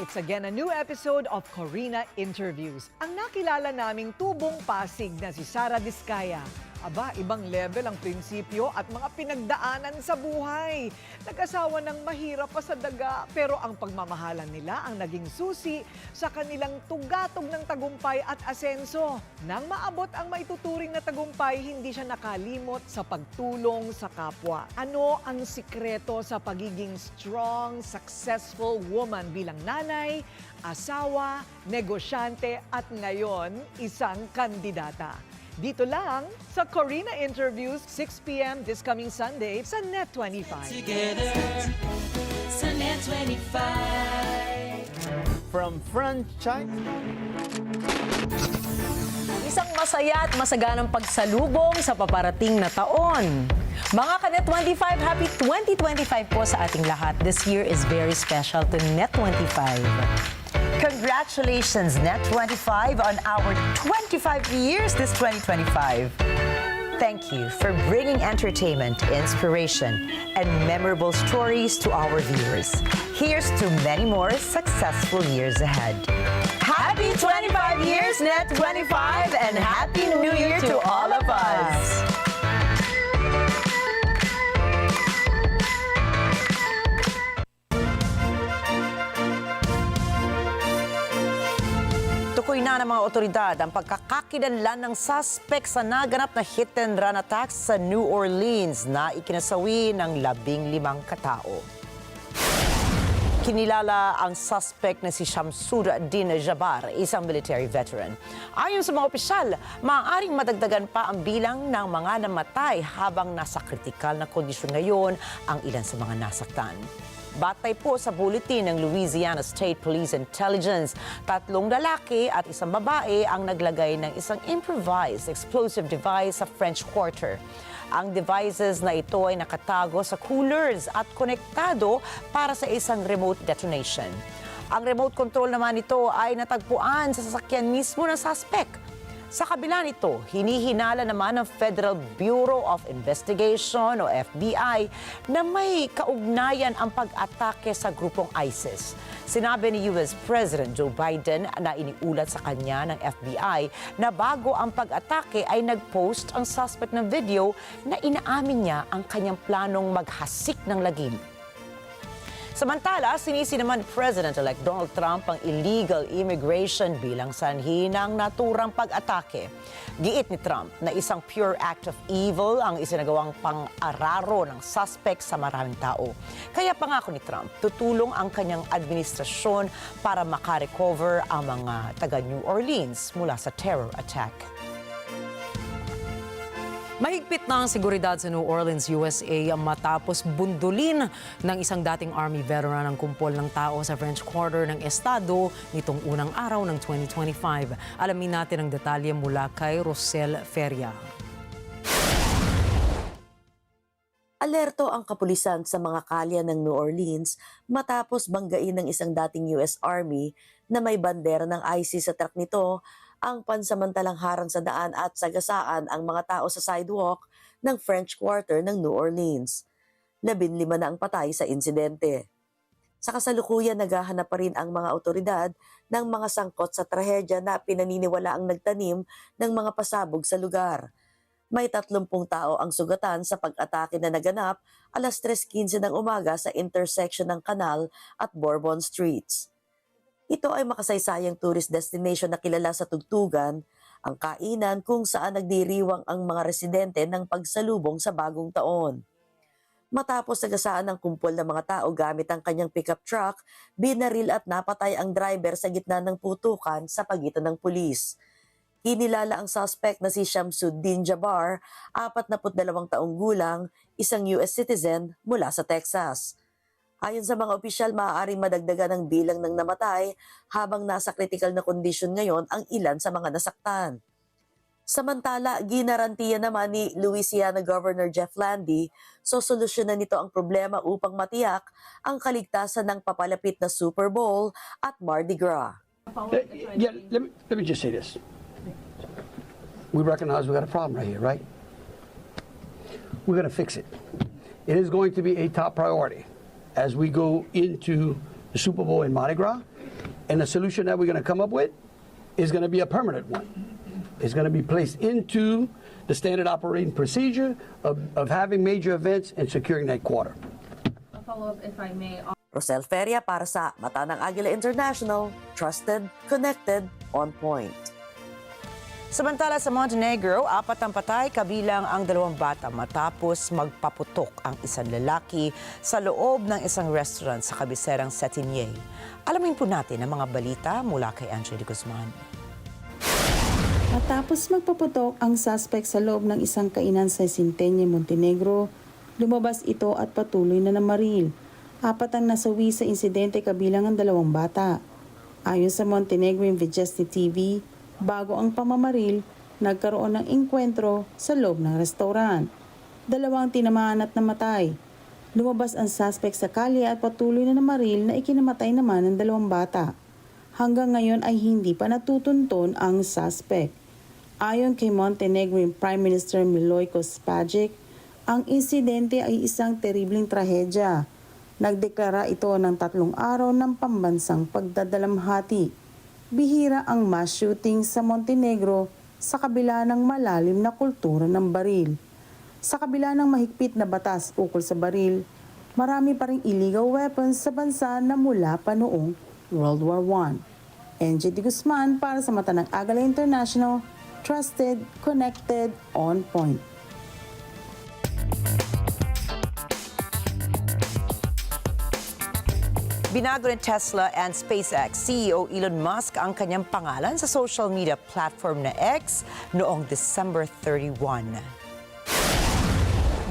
[SPEAKER 17] It's again a new episode of Corina Interviews. Ang nakilala naming tubong Pasig na si Sara Diskaya. Aba, ibang level ang prinsipyo at mga pinagdaanan sa buhay. Nag-asawa ng mahirap pa sa daga, pero ang pagmamahalan nila ang naging susi sa kanilang tugatog ng tagumpay at asenso. Nang maabot ang maituturing na tagumpay, hindi siya nakalimot sa pagtulong sa kapwa. Ano ang sikreto sa pagiging strong, successful woman bilang nanay, asawa, negosyante at ngayon isang kandidata? Dito lang sa Corina Interviews, 6 p.m. this coming Sunday sa Net25.
[SPEAKER 18] Together sa Net25.
[SPEAKER 3] From franchise...
[SPEAKER 1] Isang masaya at masaganang pagsalubong sa paparating na taon. Mga ka-Net25, happy 2025 po sa ating lahat. This year is very special to Net25.
[SPEAKER 2] Congratulations, Net25, on our 25 years this 2025. Thank you for bringing entertainment, inspiration, and memorable stories to our viewers. Here's to many more successful years ahead. Happy 25 years, Net25, and Happy New Year to all of us! Tukoy na ng mga otoridad ang pagkakakilanlan ng suspect sa naganap na hit and run attacks sa New Orleans na ikinasawi ng 15 katao. Kinilala ang suspect na si Shamsuddin Jabbar, isang military veteran. Ayon sa mga opisyal, maaaring madagdagan pa ang bilang ng mga namatay habang nasa kritikal na kondisyon ngayon ang ilan sa mga nasaktan. Batay po sa bulletin ng Louisiana State Police Intelligence, 3 lalaki at isang babae ang naglagay ng isang improvised explosive device sa French Quarter. Ang devices na ito ay nakatago sa coolers at konektado para sa isang remote detonation. Ang remote control naman ito ay natagpuan sa sasakyan mismo ng suspect. Sa kabila nito, hinihinala naman ng Federal Bureau of Investigation o FBI na may kaugnayan ang pag-atake sa grupong ISIS. Sinabi ni US President Joe Biden na iniulat sa kanya ng FBI na bago ang pag-atake ay nag-post ang suspect ng video na inaamin niya ang kanyang planong maghasik ng lagim. Samantala, sinisi naman President-elect Donald Trump ang illegal immigration bilang sanhi ng naturang pag-atake. Giit ni Trump na isang pure act of evil ang isinagawang pang-araro ng suspect sa maraming tao. Kaya pangako ni Trump, tutulong ang kanyang administrasyon para makarecover ang mga taga New Orleans mula sa terror attack.
[SPEAKER 1] Mahigpit na ang seguridad sa New Orleans, USA matapos bundulin ng isang dating Army veteran ang kumpol ng tao sa French Quarter ng Estado nitong unang araw ng 2025. Alamin natin ang detalye mula kay Rosel Feria.
[SPEAKER 19] Alerto ang kapulisan sa mga kalye ng New Orleans matapos banggain ng isang dating US Army na may bandera ng ISIS sa truck nito ang pansamantalang harang sa daan at sagasaan ang mga tao sa sidewalk ng French Quarter ng New Orleans. 15 na ang patay sa insidente. Sa kasalukuyan, naghahanap pa rin ang mga otoridad ng mga sangkot sa trahedya na pinaniniwala ang nagtanim ng mga pasabog sa lugar. May 30 tao ang sugatan sa pag-atake na naganap alas 3:15 ng umaga sa intersection ng Canal at Bourbon Streets. Ito ay makasaysayang tourist destination na kilala sa tugtugan, ang kainan kung saan nagdiriwang ang mga residente ng pagsalubong sa bagong taon. Matapos sagasaan ng kumpol ng mga tao gamit ang kanyang pickup truck, binaril at napatay ang driver sa gitna ng putukan sa pagitan ng pulis. Kinilala ang suspect na si Shamsuddin Jabbar, 42 taong gulang, isang US citizen mula sa Texas. Ayon sa mga opisyal, maaaring madagdagan ang bilang ng namatay habang nasa critical na kondisyon ngayon ang ilan sa mga nasaktan. Samantala, ginarantiya naman ni Louisiana Governor Jeff Landy sosolusyonan nito ang problema upang matiyak ang kaligtasan ng papalapit na Super Bowl at Mardi Gras.
[SPEAKER 20] Let me just say this. We recognize we got a problem right here, right? We're going to fix it. It is going to be a top priority as we go into the Super Bowl in Mardi Gras, and the solution that we're going to come up with is going to be a permanent one. It's going to be placed into the standard operating procedure of having major events and securing that quarter.
[SPEAKER 21] A follow-up, if I may.
[SPEAKER 19] Rosel Feria para sa Mata ng Agila International, trusted, connected, on point.
[SPEAKER 2] Samantala sa Montenegro, 4 ang patay kabilang ang 2 bata matapos magpaputok ang isang lalaki sa loob ng isang restaurant sa kabiserang Cetinje. Alamin po natin ang mga balita mula kay Angelique Guzman.
[SPEAKER 22] Matapos magpaputok ang suspect sa loob ng isang kainan sa Cetinje, Montenegro, lumabas ito at patuloy na namaril. 4 ang nasawi sa insidente kabilang ang 2 bata. Ayon sa Montenegro Investigative TV, bago ang pamamaril, nagkaroon ng engkwentro sa loob ng restaurant. 2 ang tinamaan at namatay. Lumabas ang suspect sa kalye at patuloy na namaril na ikinamatay naman ng 2 bata. Hanggang ngayon ay hindi pa natutunton ang suspect. Ayon kay Montenegrin Prime Minister Milojko Spajic, ang insidente ay isang terribleng trahedya. Nagdeklara ito ng 3 araw ng pambansang pagdadalamhati. Bihira ang mass shooting sa Montenegro sa kabila ng malalim na kultura ng baril. Sa kabila ng mahigpit na batas ukol sa baril, marami pa ring illegal weapons sa bansa na mula pa noong World War I. NJ de Guzman para sa Mata ng Agila International, trusted, connected, on point.
[SPEAKER 2] Binago ni Tesla and SpaceX CEO Elon Musk ang kanyang pangalan sa social media platform na X noong December 31.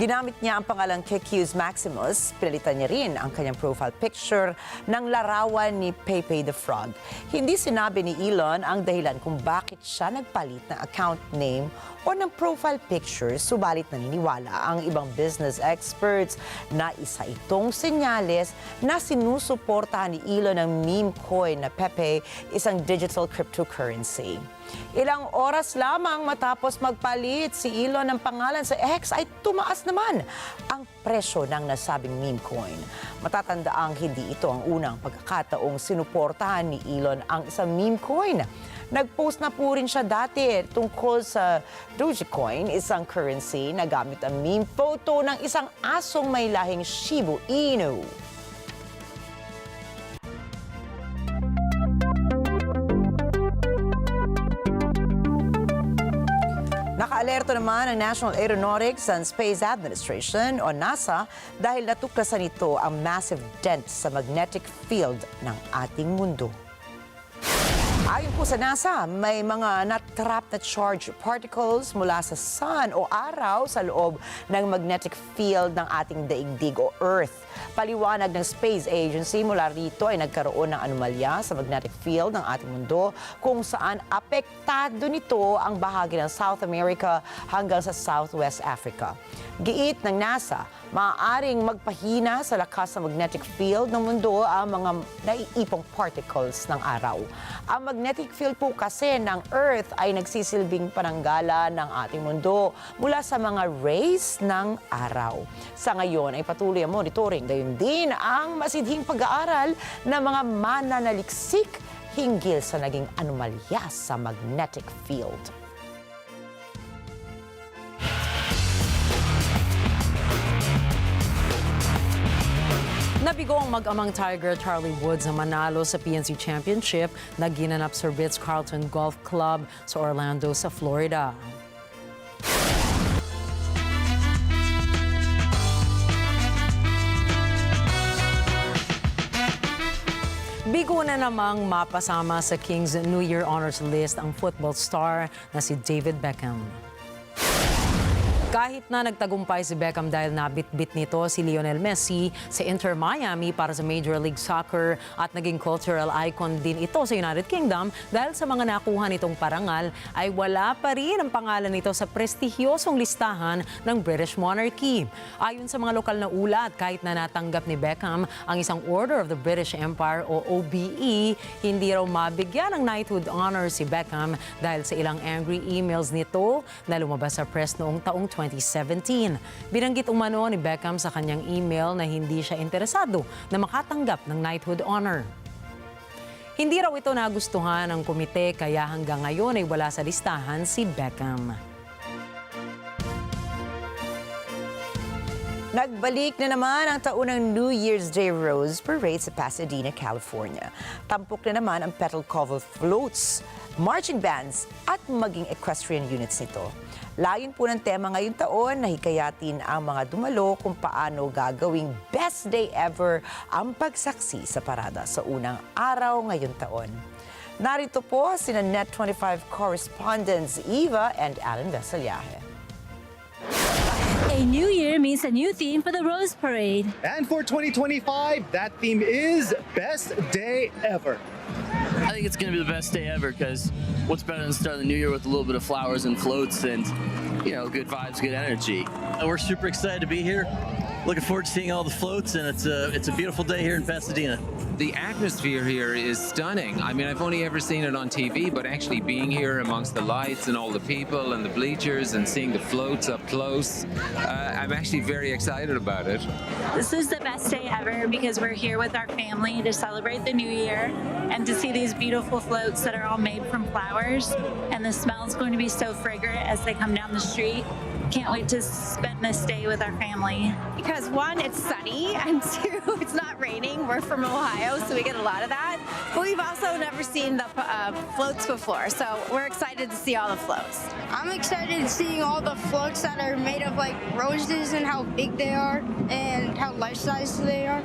[SPEAKER 2] Ginamit niya ang pangalang Kekuse Maximus. Pinalitan niya rin ang kanyang profile picture ng larawan ni Pepe the Frog. Hindi sinabi ni Elon ang dahilan kung bakit siya nagpalit ng account name o ng profile picture, subalit naniniwala ang ibang business experts na isa itong senyales na sinusuportahan ni Elon ng meme coin na Pepe, isang digital cryptocurrency. Ilang oras lamang matapos magpalit si Elon ng pangalan sa X ay tumaas naman ang presyo ng nasabing meme coin. Matatandaang hindi ito ang unang pagkakataong sinuportahan ni Elon ang isang meme coin. Nag-post na po rin siya dati tungkol sa Dogecoin, isang currency na gamit ang meme photo ng isang asong may lahing Shiba Inu. Naka-alerto naman ang National Aeronautics and Space Administration o NASA dahil natuklasan ito ang massive dent sa magnetic field ng ating mundo. Ayon po sa NASA, may mga na-trap na charged particles mula sa sun o araw sa loob ng magnetic field ng ating daigdig o Earth. Paliwanag ng Space Agency mula rito ay nagkaroon ng anomalya sa magnetic field ng ating mundo kung saan apektado nito ang bahagi ng South America hanggang sa Southwest Africa. Giit ng NASA, maaaring magpahina sa lakas ng magnetic field ng mundo ang mga naiipong particles ng araw. Ang magnetic field po kasi ng Earth ay nagsisilbing pananggala ng ating mundo mula sa mga rays ng araw. Sa ngayon ay patuloy ang monitoring, gayon din ang masidhing pag-aaral ng mga mananaliksik hinggil sa naging anomalya sa magnetic field.
[SPEAKER 1] Nabigo ang mag-amang Tiger Charlie Woods na manalo sa PNC Championship na ginanap sa Ritz-Carlton Golf Club sa Orlando sa Florida. Bigo na namang mapasama sa King's New Year Honors List ang football star na si David Beckham. Kahit na nagtagumpay si Beckham dahil nabitbit nito si Lionel Messi sa Inter Miami para sa Major League Soccer at naging cultural icon din ito sa United Kingdom dahil sa mga nakuha nitong parangal ay wala pa rin ang pangalan nito sa prestigyosong listahan ng British monarchy. Ayon sa mga lokal na ulat, kahit na natanggap ni Beckham ang isang Order of the British Empire o OBE, hindi raw mabigyan ng knighthood honor si Beckham dahil sa ilang angry emails nito na lumabas sa press noong taong 2017. Binanggit umano ni Beckham sa kanyang email na hindi siya interesado na makatanggap ng knighthood honor. Hindi raw ito nagustuhan ng komite kaya hanggang ngayon ay wala sa listahan si Beckham.
[SPEAKER 2] Nagbalik na naman ang taunang New Year's Day Rose Parade sa Pasadena, California. Tampok na naman ang petal cover floats, marching bands at maging equestrian units nito. Layon po ng tema ngayong taon na hikayatin ang mga dumalo kung paano gagawing best day ever ang pagsaksi sa parada sa unang araw ngayong taon. Narito po sina Net25 correspondents Eva and Alan Vesalyahe.
[SPEAKER 4] A new year means a new theme for the Rose Parade.
[SPEAKER 5] And for 2025, that theme is Best Day Ever.
[SPEAKER 23] I think it's going to be the best day ever because what's better than starting the new year with a little bit of flowers and floats and, you know, good vibes, good energy.
[SPEAKER 24] We're super excited to be here. Looking forward to seeing all the floats, and it's a beautiful day here in Pasadena.
[SPEAKER 25] The atmosphere here is stunning. I mean, I've only ever seen it on TV, but actually being here amongst the lights and all the people and the bleachers and seeing the floats up close, I'm actually very excited about it.
[SPEAKER 4] This is the best day ever because we're here with our family to celebrate the new year and to see these beautiful floats that are all made from flowers. And the smell is going to be so fragrant as they come down the street. Can't wait to spend this day with our family.
[SPEAKER 26] Because one, it's sunny, and two, it's not raining. We're from Ohio, so we get a lot of that. But we've also never seen the floats before, so we're excited to see all the floats.
[SPEAKER 27] I'm excited seeing all the floats that are made of like roses and how big they are and how life-size they are.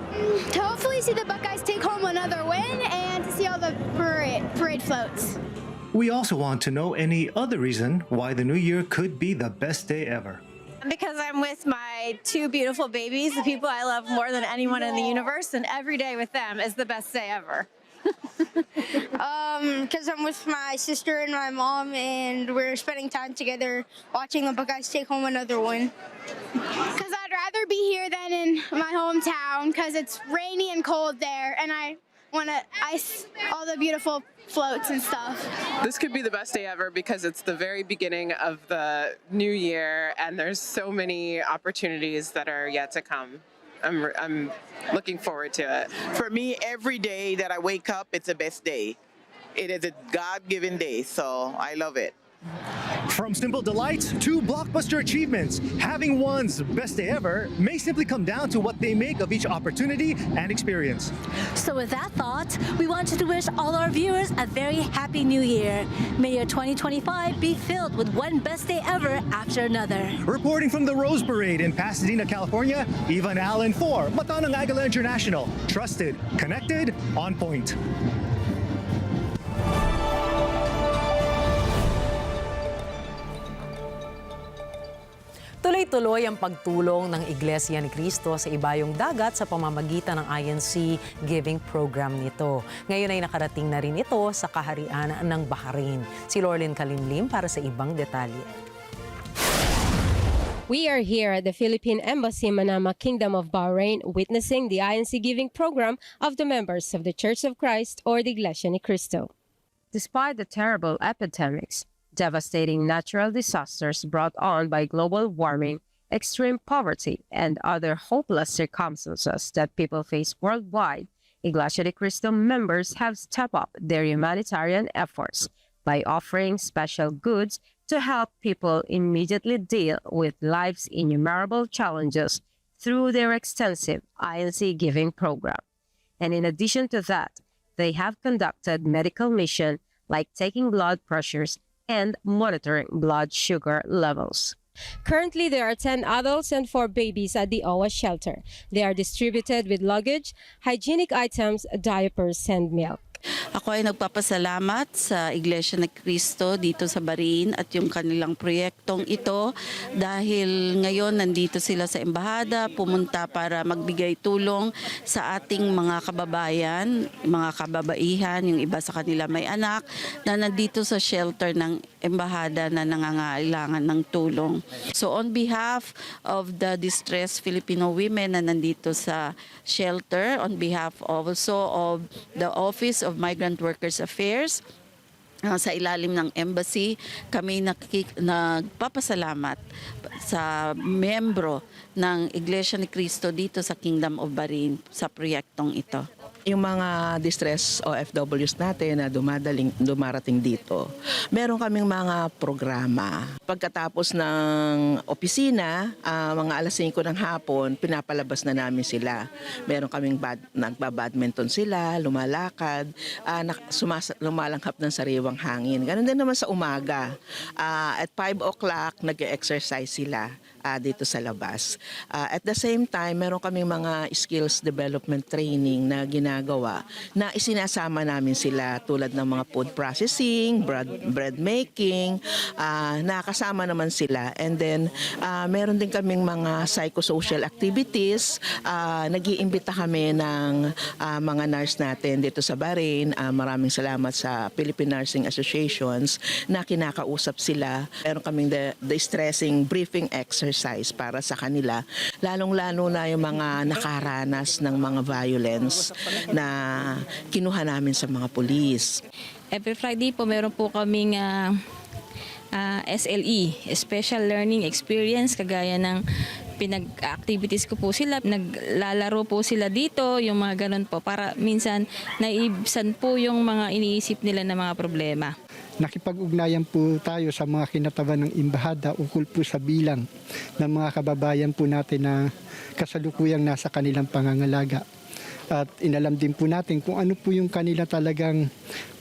[SPEAKER 28] To hopefully see the Buckeyes take home another win and to see all the parade floats.
[SPEAKER 5] We also want to know any other reason why the new year could be the best day ever.
[SPEAKER 26] Because I'm with my two beautiful babies, the people I love more than anyone in the universe, and every day with them is the best day ever.
[SPEAKER 27] Because I'm with my sister and my mom, and we're spending time together watching the Buckeyes take home another win.
[SPEAKER 28] Because I'd rather be here than in my hometown, because it's rainy and cold there, and I want to ice all the beautiful floats and stuff.
[SPEAKER 6] This could be the best day ever because it's the very beginning of the new year and there's so many opportunities that are yet to come. I'm looking forward to it.
[SPEAKER 7] For me, every day that I wake up, it's the best day. It is a God-given day, so I love it.
[SPEAKER 5] From simple delights to blockbuster achievements, having one's best day ever may simply come down to what they make of each opportunity and experience.
[SPEAKER 8] So with that thought, we wanted to wish all our viewers a very happy new year. May your 2025 be filled with one best day ever after another.
[SPEAKER 5] Reporting from the Rose Parade in Pasadena, California, Ivan Allen for Mathay Agila International. Trusted, connected, on point.
[SPEAKER 1] Tuloy-tuloy ang pagtulong ng Iglesia ni Cristo sa ibayong dagat sa pamamagitan ng INC Giving Program nito. Ngayon ay nakarating na rin ito sa kaharian ng Bahrain. Si Lorlyn Kalimlim para sa ibang detalye.
[SPEAKER 9] We are here at the Philippine Embassy, Manama, Kingdom of Bahrain, witnessing the INC Giving Program of the members of the Church of Christ or the Iglesia ni Cristo. Despite the terrible epidemics, devastating natural disasters brought on by global warming, extreme poverty, and other hopeless circumstances that people face worldwide, Iglesia ni Cristo members have stepped up their humanitarian efforts by offering special goods to help people immediately deal with life's innumerable challenges through their extensive INC Giving Program. And in addition to that, they have conducted medical mission like taking blood pressures and monitoring blood sugar levels. Currently, there are 10 adults and 4 babies at the OWA shelter. They are distributed with luggage, hygienic items, diapers, and milk.
[SPEAKER 10] Ako ay nagpapasalamat sa Iglesia ni Cristo dito sa Bahrain at yung kanilang proyektong ito dahil ngayon nandito sila sa embahada, pumunta para magbigay tulong sa ating mga kababayan, mga kababaihan, yung iba sa kanila may anak na nandito sa shelter ng embahada na nangangailangan ng tulong. So on behalf of the distressed Filipino women na nandito sa shelter, on behalf also of the Office of Migrant Workers Affairs, sa ilalim ng embassy, kami nagpapasalamat sa membro ng Iglesia ni Cristo dito sa Kingdom of Bahrain sa proyektong ito.
[SPEAKER 11] Yung mga distress OFWs natin na dumarating dito, meron kaming mga programa. Pagkatapos ng opisina, mga alas 5 ng hapon, pinapalabas na namin sila. Meron kaming nagbabadminton sila, lumalakad, lumalanghap ng sariwang hangin. Ganun din naman sa umaga. At 5 o'clock, nag-exercise sila dito sa labas. At the same time, meron kaming mga skills development training na ginagawa na isinasama namin sila tulad ng mga food processing, bread making, nakasama naman sila. And then, meron din kaming mga psychosocial activities. Nag-iimbita kami ng mga nurse natin dito sa Bahrain. Maraming salamat sa Philippine Nursing Associations na kinakausap sila. Meron kaming the stressing briefing exercise para sa kanila, lalong-lalo na yung mga nakaranas ng mga violence na kinuha namin sa mga pulis.
[SPEAKER 12] Every Friday po meron po kaming SLE, Special Learning Experience, kagaya ng pinag-activities ko po sila. Naglalaro po sila dito, yung mga ganun po, para minsan naibsan po yung mga iniisip nila na mga problema.
[SPEAKER 13] Nakipag-ugnayan po tayo sa mga kinataban ng embahada ukol po sa bilang ng mga kababayan po natin na kasalukuyang nasa kanilang pangangalaga. At inalam din po natin kung ano po yung kanila talagang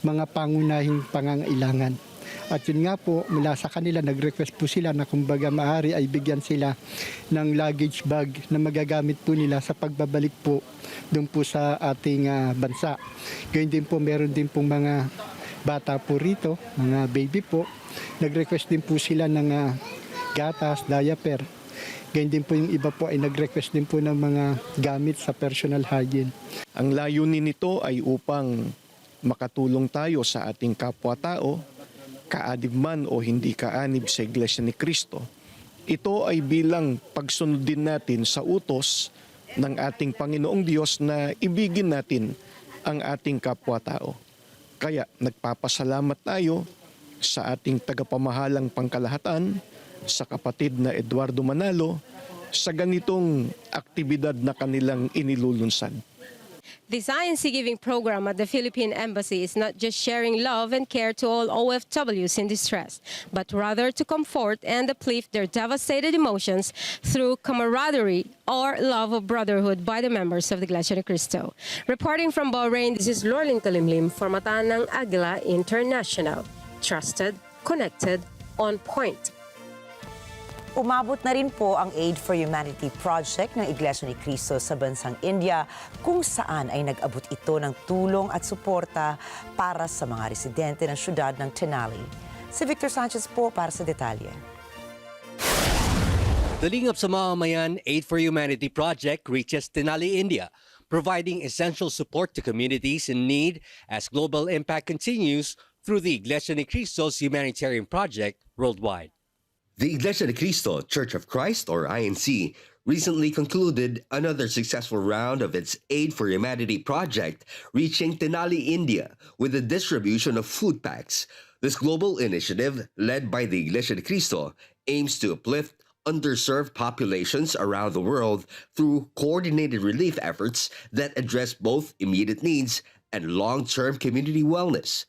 [SPEAKER 13] mga pangunahing pangangailangan. At yun nga po, mula sa kanila, nag-request po sila na kumbaga maaari ay bigyan sila ng luggage bag na magagamit po nila sa pagbabalik po doon po sa ating bansa. Gayun din po, meron din pong mga bata po rito, mga baby po. Nag-request din po sila ng gatas, diaper. Ganyan din po yung iba po ay nag-request din po ng mga gamit sa personal hygiene.
[SPEAKER 29] Ang layunin nito ay upang makatulong tayo sa ating kapwa-tao, kaadib man o hindi kaanib sa Iglesia ni Cristo. Ito ay bilang pagsunod din natin sa utos ng ating Panginoong Diyos na ibigin natin ang ating kapwa-tao. Kaya nagpapasalamat tayo sa ating tagapamahalang pangkalahatan, sa kapatid na Eduardo Manalo, sa ganitong aktibidad na kanilang inilulunsad.
[SPEAKER 9] This INC Giving program at the Philippine Embassy is not just sharing love and care to all OFWs in distress, but rather to comfort and uplift their devastated emotions through camaraderie or love of brotherhood by the members of the Iglesia ni Cristo. Reporting from Bahrain, this is Lorlin Kalimlim for Mata ng Agila International. Trusted, connected, on point.
[SPEAKER 2] Umabot na rin po ang Aid for Humanity project ng Iglesia ni Cristo sa bansang India, kung saan ay nag-abot ito ng tulong at suporta para sa mga residente ng syudad ng Tenali. Si Victor Sanchez po para sa detalye.
[SPEAKER 3] The Lingap sa Mamamayan Aid for Humanity project reaches Tenali, India, providing essential support to communities in need as global impact continues through the Iglesia ni Cristo's humanitarian project worldwide.
[SPEAKER 14] The Iglesia ni Cristo Church of Christ, or INC, recently concluded another successful round of its Aid for Humanity project, reaching Tenali, India, with the distribution of food packs. This global initiative, led by the Iglesia ni Cristo, aims to uplift underserved populations around the world through coordinated relief efforts that address both immediate needs and long-term community wellness.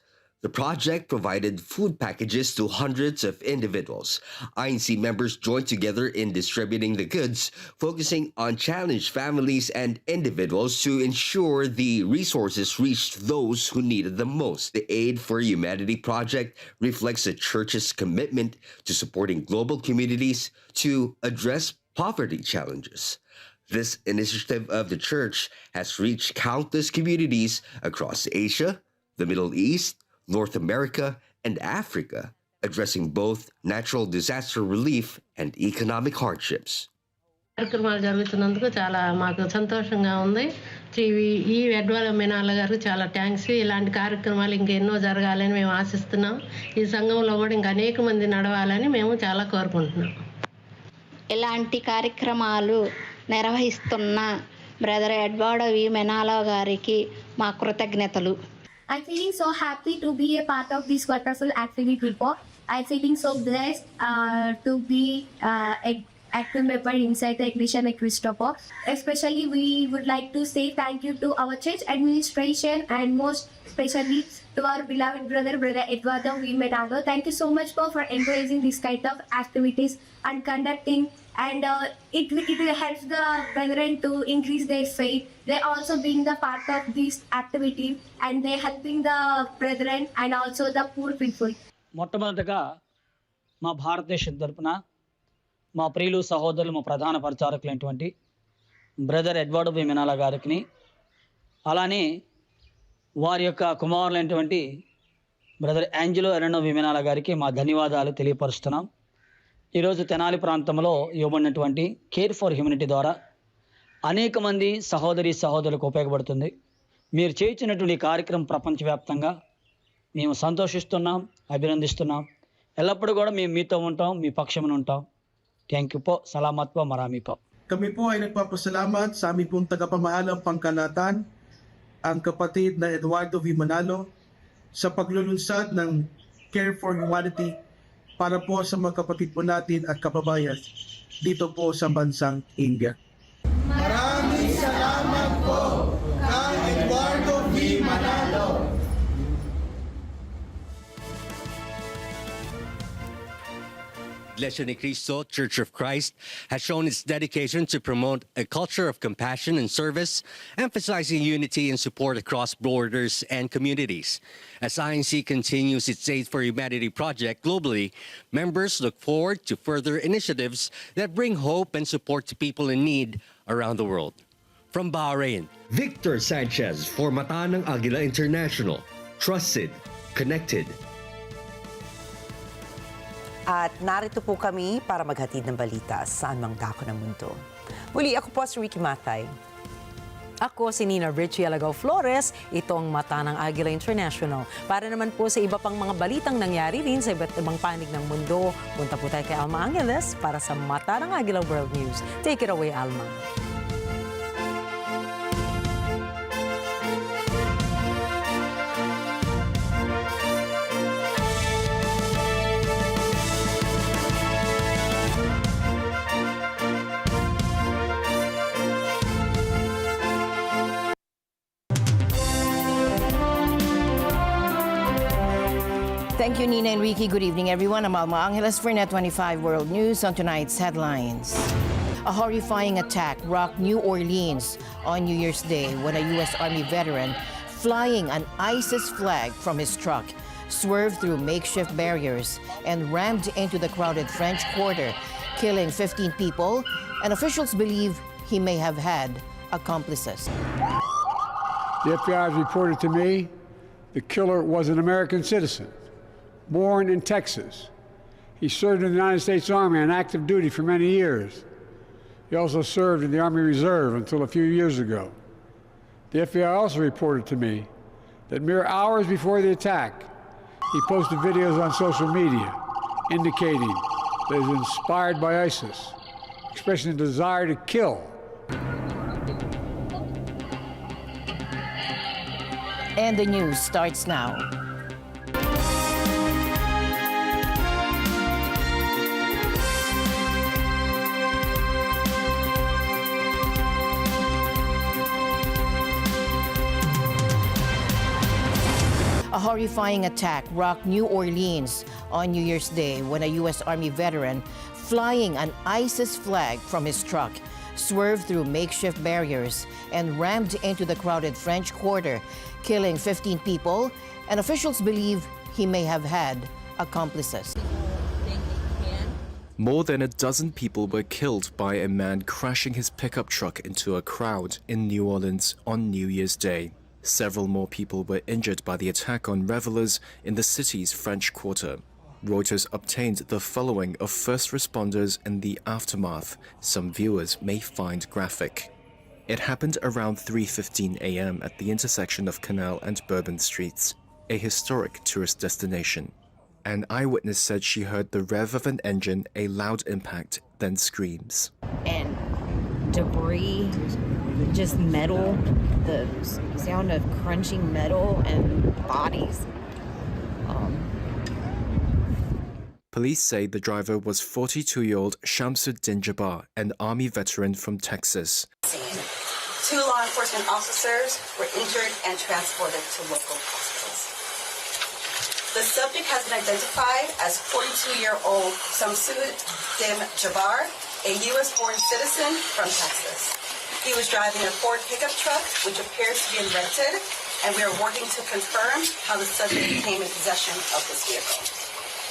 [SPEAKER 14] The project provided food packages to hundreds of individuals. INC members joined together in distributing the goods, focusing on challenged families and individuals to ensure the resources reached those who needed them most. The Aid for Humanity project reflects the church's commitment to supporting global communities to address poverty challenges. This initiative of the church has reached countless communities across Asia, the Middle East, North America, and Africa, addressing both natural disaster relief and economic hardships.
[SPEAKER 15] కార్యక్రమాలు జరుగుతున్నందుకు చాలా మాకు సంతోషంగా ఉంది. ఈ ఎడ్వాల మెనాల గారు చాలా థ్యాంక్స్. ఇలాంటి కార్యక్రమాలు ఇంకెన్నో జరగాలని మేము ఆశిస్తున్నాం. ఈ సంఘంలో కూడా ఇంకా అనేక మంది నడవాలని మేము చాలా కోరుకుంటున్నాం.
[SPEAKER 16] ఇలాంటి కార్యక్రమాలు నిర్వహిస్తున్న బ్రదర్ ఎడ్వార్డ్ వి మెనాలా గారికి మా కృతజ్ఞతలు.
[SPEAKER 28] I'm feeling so happy to be a part of this wonderful activity. I'm feeling so blessed to be an active member inside the Iglesia ni Cristo. Especially, we would like to say thank you to our church administration and most especially to our beloved brother Eduardo V. Menalo. Thank you so much for encouraging this kind of activities and conducting. And it helps the brethren to increase their faith. They also being the part of this activity and they helping the brethren and also the poor people.
[SPEAKER 17] మొట్టమొదటగా మా భారతదేశం తరపున మా ప్రియులు సహోదరులు మా ప్రధాన పరిచారకులైనటువంటి బ్రదర్ ఎడ్వర్డ్ వి మెనాలా గారికి, అలానే వారి యొక్క కుమారులైనటువంటి బ్రదర్ యాంజలో ఎరెనో వి మెనాలా గారికి మా ధన్యవాదాలు తెలియపరుస్తున్నాం. ఈరోజు తెనాలి ప్రాంతంలో ఇవ్వబడినటువంటి కేర్ ఫర్ హ్యూమనిటీ ద్వారా అనేక మంది సహోదరులకు ఉపయోగపడుతుంది. మీరు చేయించినటువంటి కార్యక్రమం ప్రపంచవ్యాప్తంగా మేము సంతోషిస్తున్నాం, అభినందిస్తున్నాం. ఎల్లప్పుడూ కూడా మేము మీతో ఉంటాం, మీ పక్షమున ఉంటాం. Thank you po. Salamat po. Marami po.
[SPEAKER 18] Kami po ay nagpapasalamat sa aming pong tagapamahalang pangkalahatan, ang kapatid na Eduardo V. Manalo, sa paglulunsad ng Care for Humanity para po sa mga kapatid po natin at kababayan dito po sa bansang India.
[SPEAKER 19] Maraming salamat po kay Eduardo V. Manalo.
[SPEAKER 3] Iglesia ni Cristo Church of Christ has shown its dedication to promote a culture of compassion and service, emphasizing unity and support across borders and communities. As INC continues its Aid for Humanity project globally, members look forward to further initiatives that bring hope and support to people in need around the world. From Bahrain,
[SPEAKER 14] Victor Sanchez for Mata ng Agila International. Trusted, connected.
[SPEAKER 2] At narito po kami para maghatid ng balita saan mang dako ng mundo. Muli, ako po si Rikki Mathay.
[SPEAKER 1] Ako si Rikki Alagao Flores, ito ang Mata ng Agila International. Para naman po sa iba pang mga balitang nangyari rin sa iba't ibang panig ng mundo, punta po tayo kay Alma Angeles para sa Mata ng Agila World News. Take it away, Alma.
[SPEAKER 2] Thank you, Nina and Rikki. Good evening, everyone. I'm Alma Angeles for Net 25 World News. On tonight's headlines. A horrifying attack rocked New Orleans on New Year's Day when a U.S. Army veteran flying an ISIS flag from his truck swerved through makeshift barriers and rammed into the crowded French Quarter, killing 15 people, and officials believe he may have had accomplices.
[SPEAKER 4] The FBI has reported to me the killer was an American citizen, born in Texas. He served in the United States Army on active duty for many years. He also served in the Army Reserve until a few years ago. The FBI also reported to me that mere hours before the attack, he posted videos on social media indicating that he was inspired by ISIS, expressing a desire to kill.
[SPEAKER 2] And the news starts now. A horrifying attack rocked New Orleans on New Year's Day when a U.S. Army veteran flying an ISIS flag from his truck swerved through makeshift barriers and rammed into the crowded French Quarter, killing 15 people, and officials believe he may have had accomplices.
[SPEAKER 20] More than a dozen people were killed by a man crashing his pickup truck into a crowd in New Orleans on New Year's Day. Several more people were injured by the attack on revelers in the city's French Quarter. Reuters obtained the following of first responders in the aftermath. Some viewers may find graphic. It happened around 3:15 a.m. at the intersection of Canal and Bourbon Streets, a historic tourist destination. An eyewitness said she heard the rev of an engine, a loud impact, then screams.
[SPEAKER 21] And debris, just metal, the sound of crunching metal and bodies.
[SPEAKER 20] Police say the driver was 42-year-old Shamsuddin Jabbar, an Army veteran from Texas.
[SPEAKER 22] 2 law enforcement officers were injured and transported to local hospitals. The subject has been identified as 42-year-old Shamsuddin Jabbar, a U.S.-born citizen from Texas. He was driving a Ford pickup truck, which appears to be rented, and we are working to confirm how the subject came in possession of this vehicle.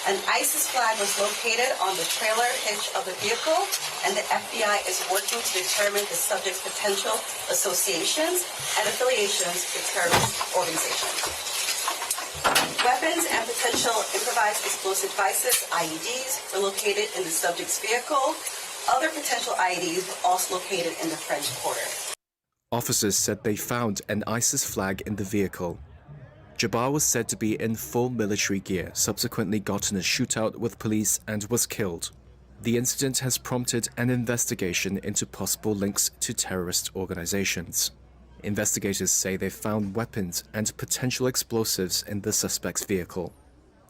[SPEAKER 22] An ISIS flag was located on the trailer hitch of the vehicle, and the FBI is working to determine the subject's potential associations and affiliations with terrorist organizations. Weapons and potential improvised explosive devices, IEDs, were located in the subject's vehicle. Other potential IEDs were also located in the French Quarter.
[SPEAKER 20] Officers said they found an ISIS flag in the vehicle. Jabbar was said to be in full military gear, subsequently got in a shootout with police and was killed. The incident has prompted an investigation into possible links to terrorist organizations. Investigators say they found weapons and potential explosives in the suspect's vehicle.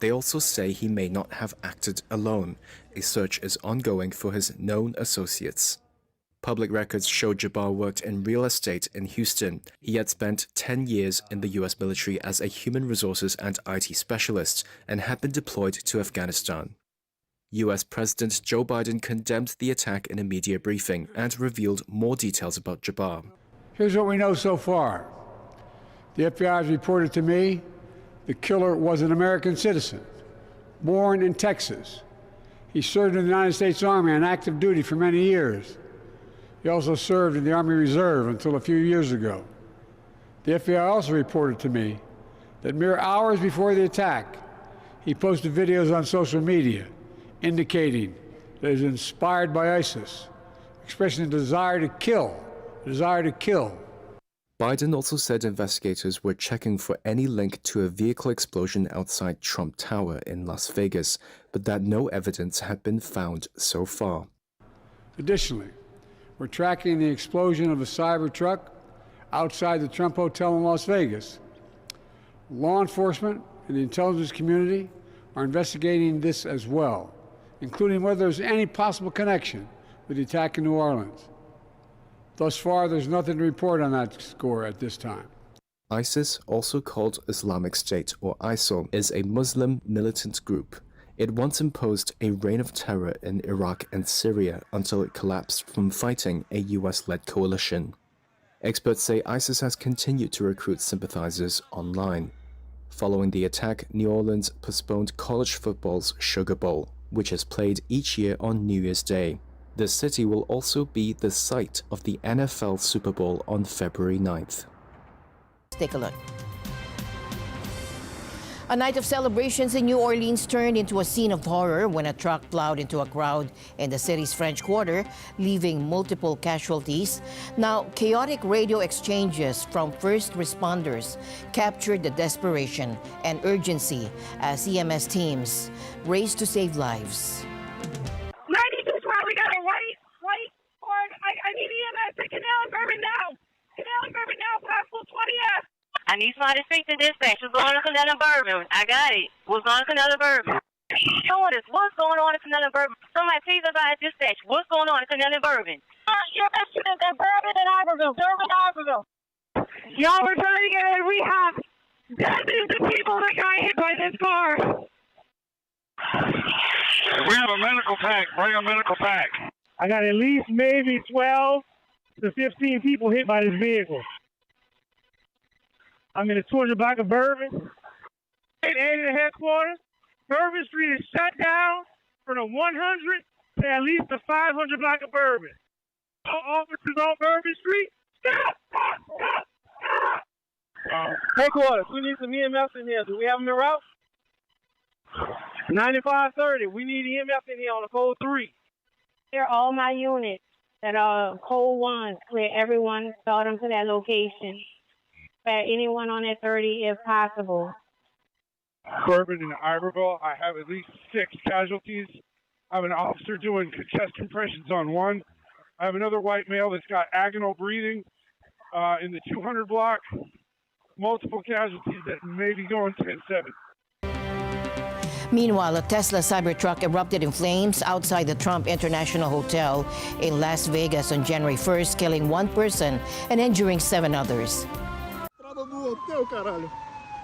[SPEAKER 20] They also say he may not have acted alone. A search is ongoing for his known associates. Public records show Jabbar worked in real estate in Houston. He had spent 10 years in the U.S. military as a human resources and IT specialist and had been deployed to Afghanistan. U.S. President Joe Biden condemned the attack in a media briefing and revealed more details about Jabbar.
[SPEAKER 4] Here's what we know so far. The FBI has reported to me the killer was an American citizen, born in Texas. He served in the United States Army on active duty for many years. He also served in the Army Reserve until a few years ago. The FBI also reported to me that mere hours before the attack, he posted videos on social media indicating that he was inspired by ISIS, expressing a desire to kill.
[SPEAKER 20] Biden also said investigators were checking for any link to a vehicle explosion outside Trump Tower in Las Vegas, but that no evidence had been found so far.
[SPEAKER 4] Additionally, we're tracking the explosion of a Cybertruck outside the Trump Hotel in Las Vegas. Law enforcement and the intelligence community are investigating this as well, including whether there's any possible connection with the attack in New Orleans. Thus far, there's nothing to report on that score at this time.
[SPEAKER 20] ISIS, also called Islamic State or ISIL, is a Muslim militant group. It once imposed a reign of terror in Iraq and Syria until it collapsed from fighting a US-led coalition. Experts say ISIS has continued to recruit sympathizers online. Following the attack, New Orleans postponed college football's Sugar Bowl, which is played each year on New Year's Day. The city will also be the site of the NFL Super Bowl on February 9th.
[SPEAKER 5] Take a look. A night of celebrations in New Orleans turned into a scene of horror when a truck plowed into a crowd in the city's French Quarter, leaving multiple casualties. Now, chaotic radio exchanges from first responders captured the desperation and urgency as EMS teams raced to save lives.
[SPEAKER 6] 92 squad, we got a white cord. I need EMS to Canal and Bourbon now. Canal and Bourbon now, possible 20F.
[SPEAKER 7] I need somebody to speak to dispatch. What's going on in Canal and Bourbon? I got it. What's going on in Canal and Bourbon? Show us what's going on in Canal and Bourbon. Somebody please advise dispatch. What's going on in Canal and Bourbon?
[SPEAKER 6] EMS students at Bourbon and Iberville. Y'all, we're trying to get a rehab. Dozens of people that got hit by this car.
[SPEAKER 8] We have a medical pack. Bring a medical pack.
[SPEAKER 6] I got at least maybe 12 to 15 people hit by this vehicle. I'm in the 200 block of Bourbon. 880 headquarters. Bourbon Street is shut down from the 100 to at least the 500 block of Bourbon. All officers on Bourbon Street, stop! Headquarters, we need some EMS in here. Do we have them en route? 9530, we need EMS in here on the code 3.
[SPEAKER 23] Clear all my units that are code 1. Clear everyone, saw them to that location. Anyone on that 30 if possible.
[SPEAKER 8] Bourbon and Iberville, I have at least 6 casualties. I have an officer doing chest compressions on one. I have another white male that's got agonal breathing in the 200 block. Multiple casualties that may be going 10-7.
[SPEAKER 5] Meanwhile, a Tesla Cybertruck erupted in flames outside the Trump International Hotel in Las Vegas on January 1st, killing 1 person and injuring 7 others.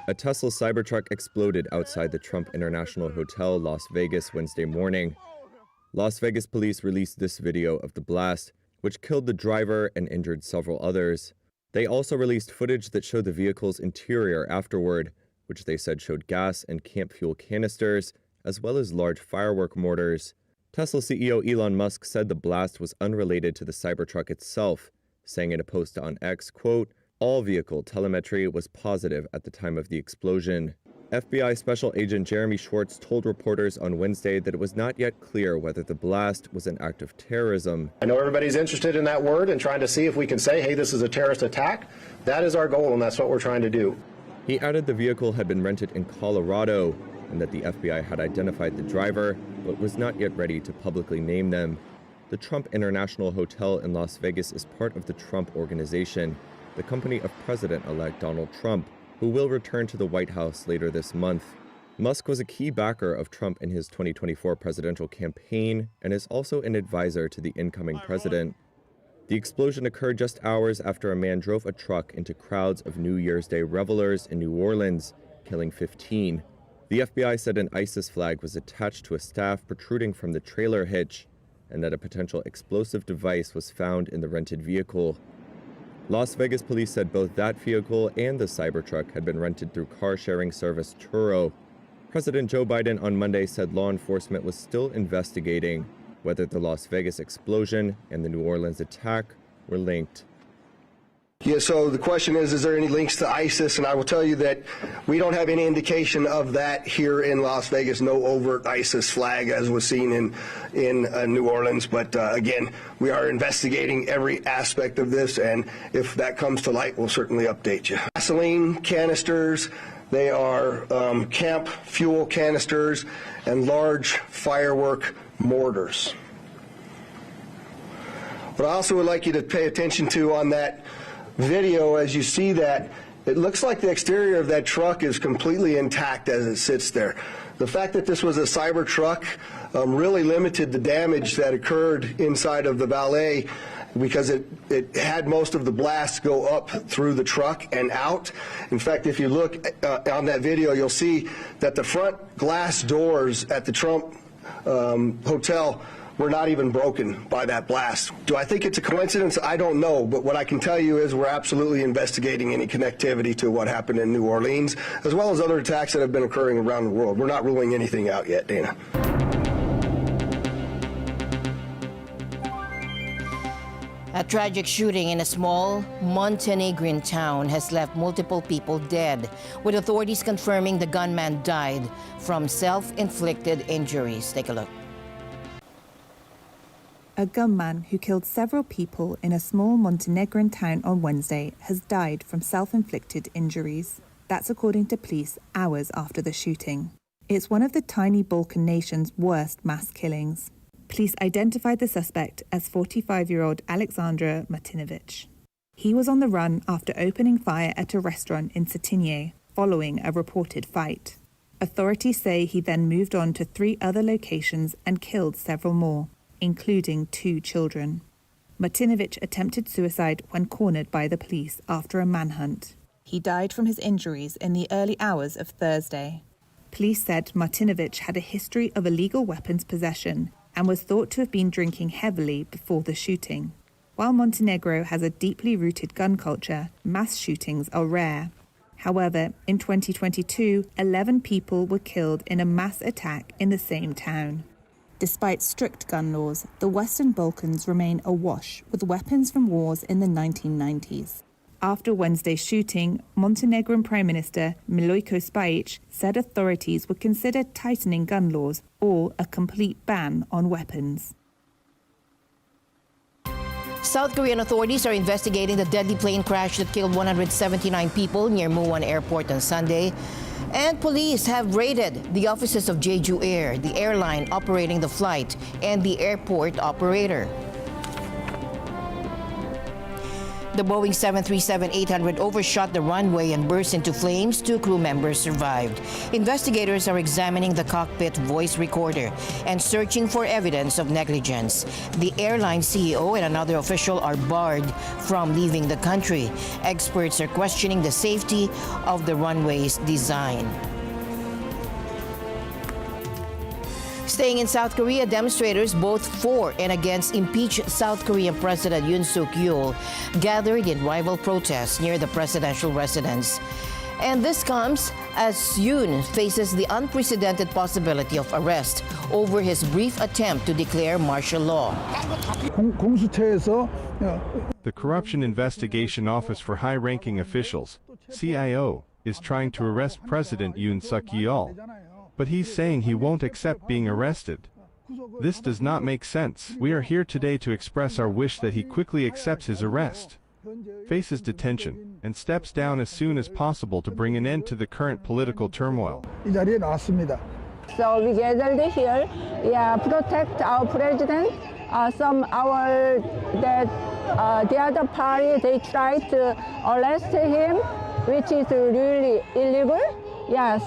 [SPEAKER 24] A Tesla Cybertruck exploded outside the Trump International Hotel, Las Vegas, Wednesday morning. Las Vegas police released this video of the blast, which killed the driver and injured several others. They also released footage that showed the vehicle's interior afterward, which they said showed gas and camp fuel canisters, as well as large firework mortars. Tesla CEO Elon Musk said the blast was unrelated to the Cybertruck itself, saying in a post on X, quote, "All vehicle telemetry was positive at the time of the explosion." FBI Special Agent Jeremy Schwartz told reporters on Wednesday that it was not yet clear whether the blast was an act of terrorism.
[SPEAKER 25] I know everybody's interested in that word and trying to see if we can say, hey, this is a terrorist attack. That is our goal, and that's what we're trying to do.
[SPEAKER 24] He added the vehicle had been rented in Colorado and that the FBI had identified the driver, but was not yet ready to publicly name them. The Trump International Hotel in Las Vegas is part of the Trump Organization, the company of President-elect Donald Trump, who will return to the White House later this month. Musk was a key backer of Trump in his 2024 presidential campaign and is also an advisor to the incoming president. The explosion occurred just hours after a man drove a truck into crowds of New Year's Day revelers in New Orleans, killing 15. The FBI said an ISIS flag was attached to a staff protruding from the trailer hitch, and that a potential explosive device was found in the rented vehicle. Las Vegas police said both that vehicle and the Cybertruck had been rented through car-sharing service Turo. President Joe Biden on Monday said law enforcement was still investigating whether the Las Vegas explosion and the New Orleans attack were linked.
[SPEAKER 25] Yeah, so the question is there any links to ISIS? And I will tell you that we don't have any indication of that here in Las Vegas. No overt ISIS flag as was seen in New Orleans. But again, we are investigating every aspect of this. And if that comes to light, we'll certainly update you. Gasoline canisters, they are camp fuel canisters and large firework mortars. What I also would like you to pay attention to on that video, as you see that, it looks like the exterior of that truck is completely intact as it sits there. The fact that this was a Cybertruck really limited the damage that occurred inside of the valet, because it had most of the blast go up through the truck and out. In fact, if you look on that video, you'll see that the front glass doors at the Trump hotel were not even broken by that blast. Do I think it's a coincidence? I don't know, but what I can tell you is we're absolutely investigating any connectivity to what happened in New Orleans, as well as other attacks that have been occurring around the world. We're not ruling anything out yet, Dana.
[SPEAKER 5] A tragic shooting in a small Montenegrin town has left multiple people dead, with authorities confirming the gunman died from self-inflicted injuries. Take a look.
[SPEAKER 9] A gunman who killed several people in a small Montenegrin town on Wednesday has died from self-inflicted injuries. That's according to police hours after the shooting. It's one of the tiny Balkan nation's worst mass killings. Police identified the suspect as 45-year-old Aleksandar Martinovic. He was on the run after opening fire at a restaurant in Cetinje following a reported fight. Authorities say he then moved on to 3 other locations and killed several more, including 2 children. Martinovic attempted suicide when cornered by the police after a manhunt. He died from his injuries in the early hours of Thursday. Police said Martinovic had a history of illegal weapons possession and was thought to have been drinking heavily before the shooting. While Montenegro has a deeply rooted gun culture, mass shootings are rare. However, in 2022, 11 people were killed in a mass attack in the same town. Despite strict gun laws, the Western Balkans remain awash with weapons from wars in the 1990s. After Wednesday's shooting, Montenegrin Prime Minister Milojko Spajic said authorities would consider tightening gun laws or a complete ban on weapons.
[SPEAKER 5] South Korean authorities are investigating the deadly plane crash that killed 179 people near Muan Airport on Sunday. And police have raided the offices of Jeju Air, the airline operating the flight, and the airport operator. The Boeing 737-800 overshot the runway and burst into flames. 2 crew members survived. Investigators are examining the cockpit voice recorder and searching for evidence of negligence. The airline CEO and another official are barred from leaving the country. Experts are questioning the safety of the runway's design. Staying in South Korea, demonstrators both for and against impeached South Korean President Yoon Suk-yeol gathered in rival protests near the presidential residence. And this comes as Yoon faces the unprecedented possibility of arrest over his brief attempt to declare martial law.
[SPEAKER 10] The Corruption Investigation Office for High-Ranking Officials, CIO, is trying to arrest President Yoon Suk-yeol. But he's saying he won't accept being arrested. This does not make sense. We are here today to express our wish that he quickly accepts his arrest, faces detention, and steps down as soon as possible to bring an end to the current political turmoil.
[SPEAKER 11] So we gathered here, protect our president. The other party, they tried to arrest him, which is really illegal.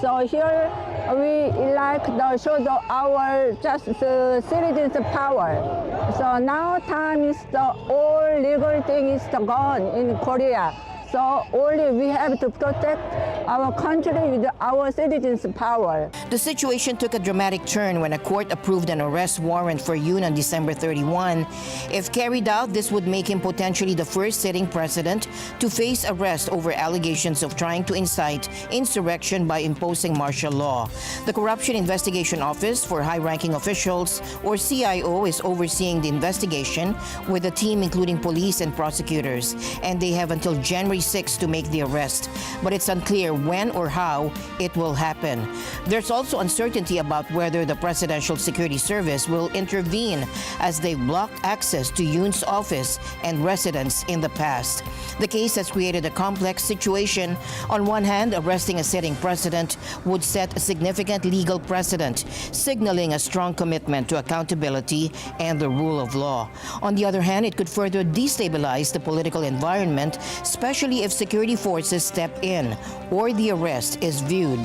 [SPEAKER 11] So here we like to show our citizens' power. So now time is all legal thing is gone in Korea. So only we have to protect our country with our citizens' power.
[SPEAKER 5] The situation took a dramatic turn when a court approved an arrest warrant for Yoon on December 31. If carried out, this would make him potentially the first sitting president to face arrest over allegations of trying to incite insurrection by imposing martial law. The Corruption Investigation Office for High-Ranking Officials, or CIO, is overseeing the investigation with a team including police and prosecutors, and they have until January 6 to make the arrest, but it's unclear when or how it will happen. There's also uncertainty about whether the Presidential Security Service will intervene, as they've blocked access to Yoon's office and residence in the past. The case has created a complex situation. On one hand, arresting a sitting president would set a significant legal precedent, signaling a strong commitment to accountability and the rule of law. On the other hand, it could further destabilize the political environment, especially if security forces step in or the arrest is viewed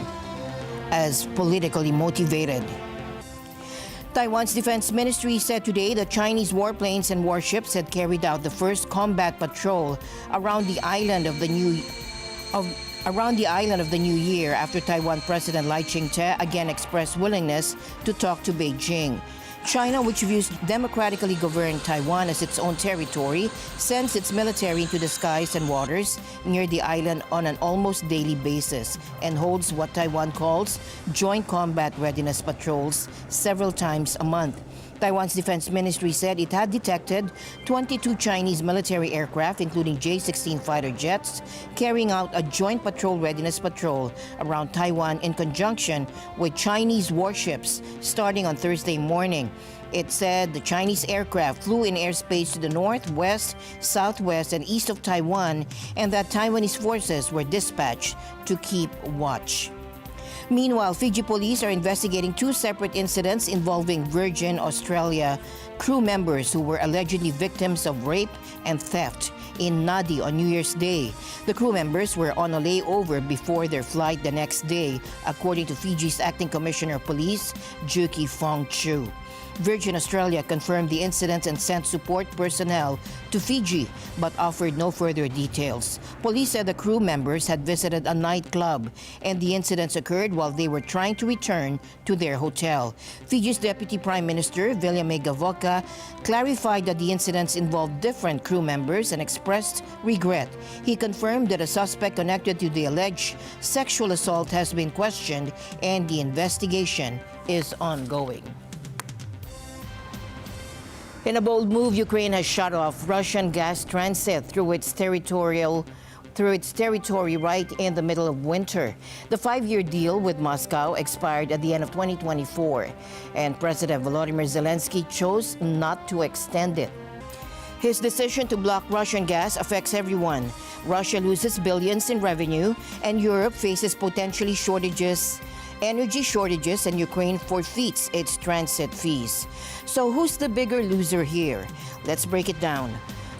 [SPEAKER 5] as politically motivated. Taiwan's defense ministry said today that Chinese warplanes and warships had carried out the first combat patrol around the island of the New Year after Taiwan President Lai Ching-te again expressed willingness to talk to Beijing. China, which views democratically governed Taiwan as its own territory, sends its military into the skies and waters near the island on an almost daily basis and holds what Taiwan calls joint combat readiness patrols several times a month. Taiwan's defense ministry said it had detected 22 Chinese military aircraft, including J-16 fighter jets, carrying out a joint patrol readiness patrol around Taiwan in conjunction with Chinese warships starting on Thursday morning. It said the Chinese aircraft flew in airspace to the north, west, southwest, and east of Taiwan, and that Taiwanese forces were dispatched to keep watch. Meanwhile, Fiji police are investigating two separate incidents involving Virgin Australia crew members who were allegedly victims of rape and theft in Nadi on New Year's Day. The crew members were on a layover before their flight the next day, according to Fiji's Acting Commissioner of Police, Juki Fong-Chu. Virgin Australia confirmed the incident and sent support personnel to Fiji, but offered no further details. Police said the crew members had visited a nightclub, and the incidents occurred while they were trying to return to their hotel. Fiji's Deputy Prime Minister, Viliame Gavoka, clarified that the incidents involved different crew members and expressed regret. He confirmed that a suspect connected to the alleged sexual assault has been questioned, and the investigation is ongoing. In a bold move, Ukraine has shut off Russian gas transit through its territory right in the middle of winter. The 5-year deal with Moscow expired at the end of 2024, and President Volodymyr Zelensky chose not to extend it. His decision to block Russian gas affects everyone. Russia loses billions in revenue, and Europe faces potentially energy shortages, and Ukraine forfeits its transit fees. So who's the bigger loser here? Let's break it down.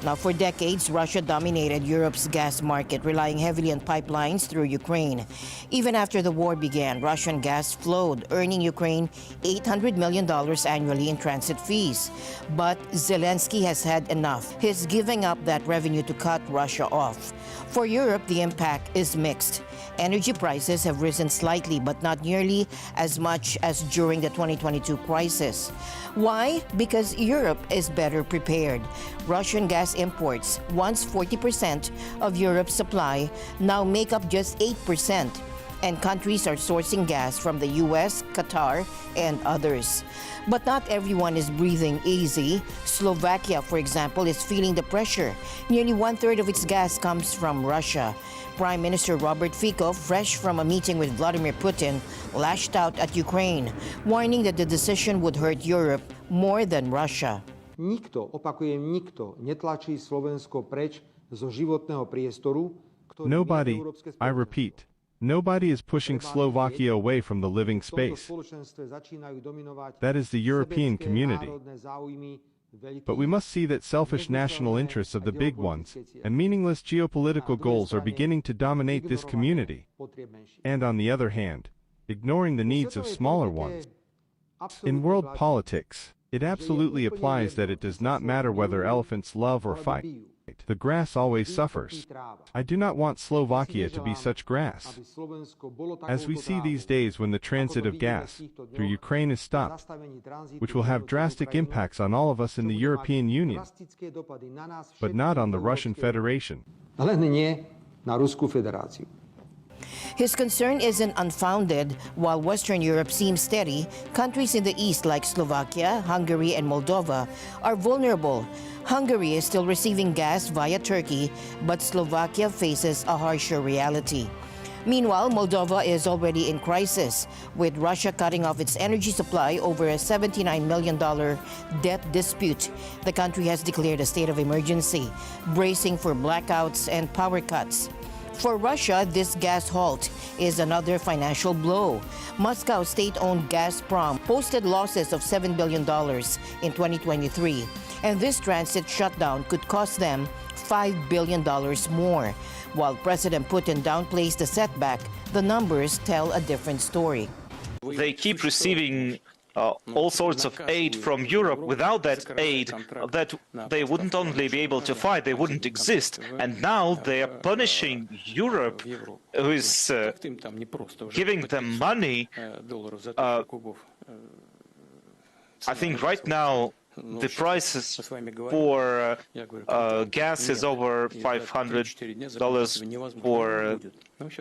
[SPEAKER 5] Now, for decades, Russia dominated Europe's gas market, relying heavily on pipelines through Ukraine. Even after the war began, Russian gas flowed, earning Ukraine $800 million annually in transit fees. But Zelensky has had enough. He's giving up that revenue to cut Russia off. For Europe, the impact is mixed. Energy prices have risen slightly, but not nearly as much as during the 2022 crisis. Why? Because Europe is better prepared. Russian gas imports, once 40% of Europe's supply, now make up just 8%. And countries are sourcing gas from the US, Qatar, and others. But not everyone is breathing easy. Slovakia, for example, is feeling the pressure. Nearly 1/3 of its gas comes from Russia. Prime Minister Robert Fico, fresh from a meeting with Vladimir Putin, lashed out at Ukraine, warning that the decision would hurt Europe more than Russia.
[SPEAKER 12] Nikto, opakujem, nikto netlačí Slovensko preč zo životného priestoru, ktorý
[SPEAKER 10] Nobody, I repeat, nobody is pushing Slovakia away from the living space. That is the European community. But we must see that selfish national interests of the big ones and meaningless geopolitical goals are beginning to dominate this community. And on the other hand, ignoring the needs of smaller ones. In world politics, it absolutely applies that it does not matter whether elephants love or fight. The grass always suffers. I do not want Slovakia to be such grass. As we see these days when the transit of gas through Ukraine is stopped, which will have drastic impacts on all of us in the European Union, but not on the Russian Federation.
[SPEAKER 5] His concern isn't unfounded. While Western Europe seems steady, countries in the east like Slovakia, Hungary, and Moldova are vulnerable. Hungary is still receiving gas via Turkey, but Slovakia faces a harsher reality. Meanwhile, Moldova is already in crisis, with Russia cutting off its energy supply over a $79 million debt dispute. The country has declared a state of emergency, bracing for blackouts and power cuts. For Russia, this gas halt is another financial blow. Moscow state-owned Gazprom posted losses of $7 billion in 2023, and this transit shutdown could cost them $5 billion more. While President Putin downplays the setback, the numbers tell a different story.
[SPEAKER 13] They keep receiving all sorts of aid from Europe. Without that aid, that they wouldn't only be able to fight, they wouldn't exist. And now they are punishing Europe, who is giving them money. I think right now the prices for gas is over $500 for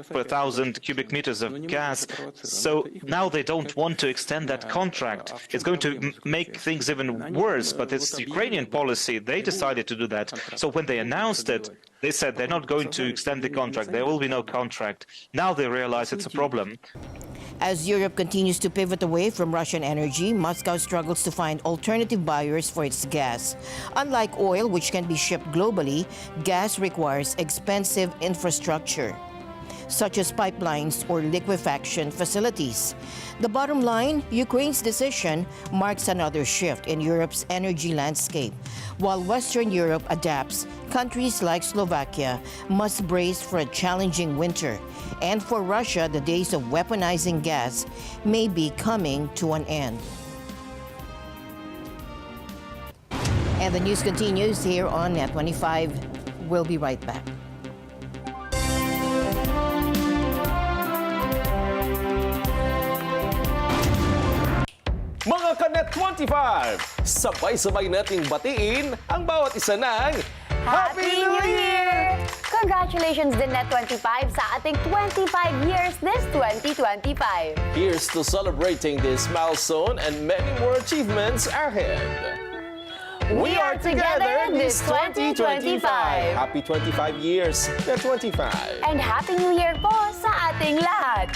[SPEAKER 13] 1,000 cubic meters of gas. So now they don't want to extend that contract. It's going to make things even worse, but it's the Ukrainian policy. They decided to do that. So when they announced it, they said they're not going to extend the contract. There will be no contract. Now they realize it's a problem.
[SPEAKER 5] As Europe continues to pivot away from Russian energy, Moscow struggles to find alternative buyers for its gas. Unlike oil, which can be shipped globally, gas requires expensive infrastructure, such as pipelines or liquefaction facilities. The bottom line, Ukraine's decision marks another shift in Europe's energy landscape. While Western Europe adapts, countries like Slovakia must brace for a challenging winter. And for Russia, the days of weaponizing gas may be coming to an end. And the news continues here on Net 25. We'll be right back.
[SPEAKER 15] Mga Kanet 25, sabay-sabay nating batiin ang bawat isa ng Happy New Year!
[SPEAKER 16] Congratulations din Net 25 sa ating 25 years this 2025.
[SPEAKER 15] Here's to celebrating this milestone and many more achievements ahead.
[SPEAKER 16] We are together this 2025.
[SPEAKER 15] Happy 25 years, Net 25.
[SPEAKER 16] And Happy New Year po sa ating lahat.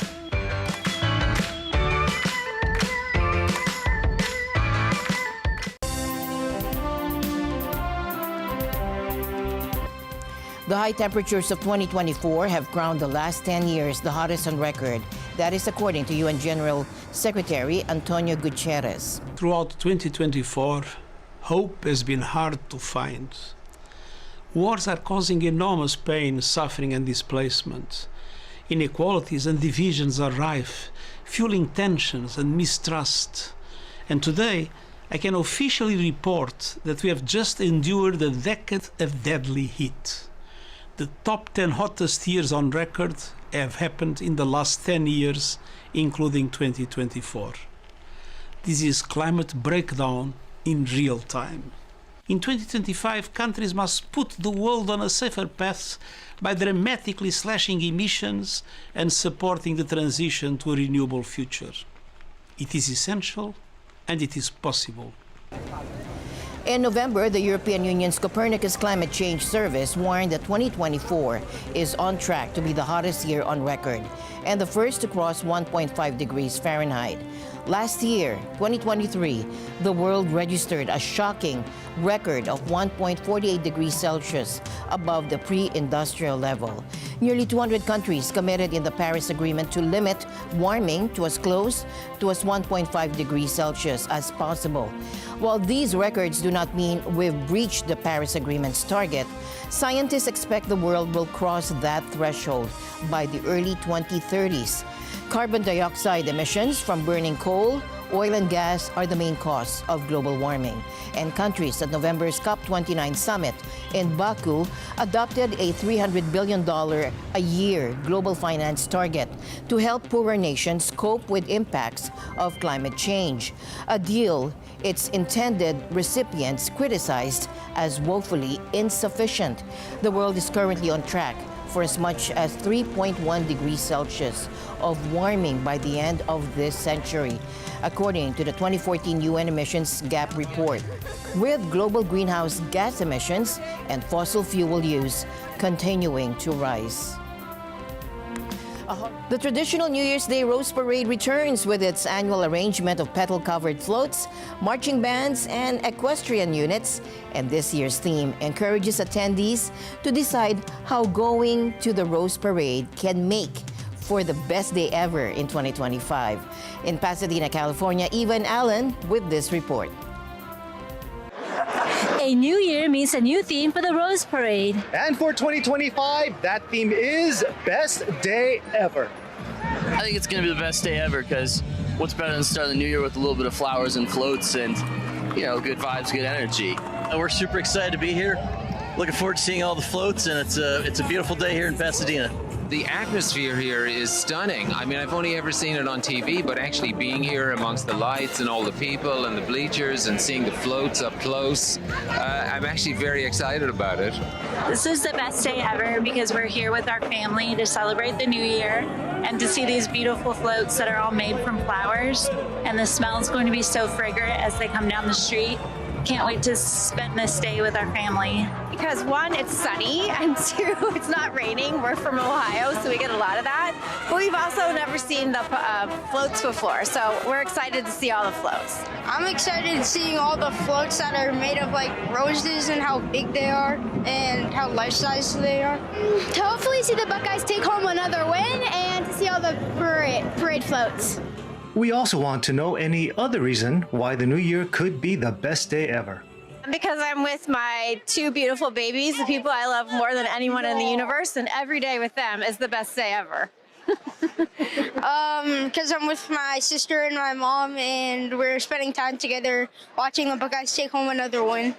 [SPEAKER 5] The high temperatures of 2024 have crowned the last 10 years the hottest on record. That is according to UN General Secretary Antonio Guterres.
[SPEAKER 17] Throughout 2024, hope has been hard to find. Wars are causing enormous pain, suffering, and displacement. Inequalities and divisions are rife, fueling tensions and mistrust. And today, I can officially report that we have just endured a decade of deadly heat. The top 10 hottest years on record have happened in the last 10 years, including 2024. This is climate breakdown in real time. In 2025, countries must put the world on a safer path by dramatically slashing emissions and supporting the transition to a renewable future. It is essential and it is possible.
[SPEAKER 5] In November, the European Union's Copernicus Climate Change Service warned that 2024 is on track to be the hottest year on record and the first to cross 1.5 degrees Fahrenheit. Last year, 2023, the world registered a shocking record of 1.48 degrees Celsius above the pre-industrial level. Nearly 200 countries committed in the Paris Agreement to limit warming to as close to as 1.5 degrees Celsius as possible. While these records do not mean we've breached the Paris Agreement's target, scientists expect the world will cross that threshold by the early 2030s. Carbon dioxide emissions from burning coal, oil and gas are the main cause of global warming. And countries at November's COP29 summit in Baku adopted a $300 billion a year global finance target to help poorer nations cope with impacts of climate change. A deal its intended recipients criticized as woefully insufficient. The world is currently on track for as much as 3.1 degrees Celsius of warming by the end of this century, according to the 2014 UN Emissions Gap Report, with global greenhouse gas emissions and fossil fuel use continuing to rise. The traditional New Year's Day Rose Parade returns with its annual arrangement of petal-covered floats, marching bands, and equestrian units. And this year's theme encourages attendees to decide how going to the Rose Parade can make for the best day ever in 2025. In Pasadena, California, Eva and Allen with this report.
[SPEAKER 18] A new year means a new theme for the Rose Parade.
[SPEAKER 26] And for 2025, that theme is Best Day Ever.
[SPEAKER 1] think it's going to be the best day ever, because what's better than starting the new year with a little bit of flowers and floats and, you know, good vibes, good energy. We're super excited to be here. Looking forward to seeing all the floats, and it's a beautiful day here in Pasadena.
[SPEAKER 2] The atmosphere here is stunning. I mean, I've only ever seen it on TV, but actually being here amongst the lights and all the people and the bleachers and seeing the floats up close, I'm actually very excited about it.
[SPEAKER 18] This is the best day ever because we're here with our family to celebrate the new year and to see these beautiful floats that are all made from flowers. And the smell is going to be so fragrant as they come down the street. Can't wait to spend this day with our family.
[SPEAKER 3] Because one, it's sunny, and two, it's not raining. We're from Ohio, so we get a lot of that. But we've also never seen the floats before, so we're excited to see all the floats.
[SPEAKER 14] I'm excited seeing all the floats that are made of like roses and how big they are and how life-size they are.
[SPEAKER 19] To hopefully see the Buckeyes take home another win and to see all the parade floats.
[SPEAKER 26] We also want to know any other reason why the new year could be the best day ever.
[SPEAKER 3] Because I'm with my two beautiful babies, the people I love more than anyone in the universe, and every day with them is the best day ever.
[SPEAKER 14] Because I'm with my sister and my mom, and we're spending time together watching the Buckeyes take home another win.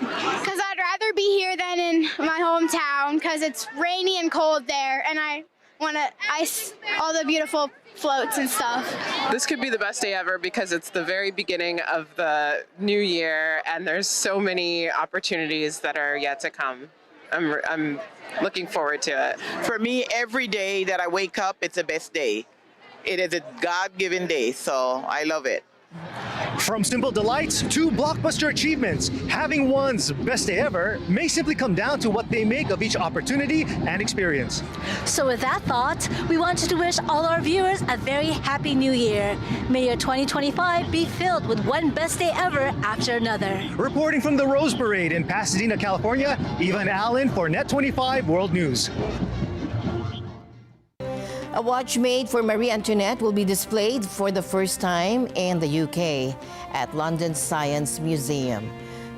[SPEAKER 19] Because I'd rather be here than in my hometown, because it's rainy and cold there, and I want to ice all the beautiful floats and stuff.
[SPEAKER 27] This could be the best day ever because it's the very beginning of the new year and there's so many opportunities that are yet to come. I'm looking forward to it.
[SPEAKER 28] For me, every day that I wake up, it's the best day. It is a God-given day, so I love it.
[SPEAKER 26] From simple delights to blockbuster achievements, having one's best day ever may simply come down to what they make of each opportunity and experience.
[SPEAKER 18] So with that thought, we wanted to wish all our viewers a very happy new year. May your 2025 be filled with one best day ever after another.
[SPEAKER 26] Reporting from the Rose Parade in Pasadena, California, Ivan Allen for Net25 World News.
[SPEAKER 5] A watch made for Marie Antoinette will be displayed for the first time in the UK at London's Science Museum.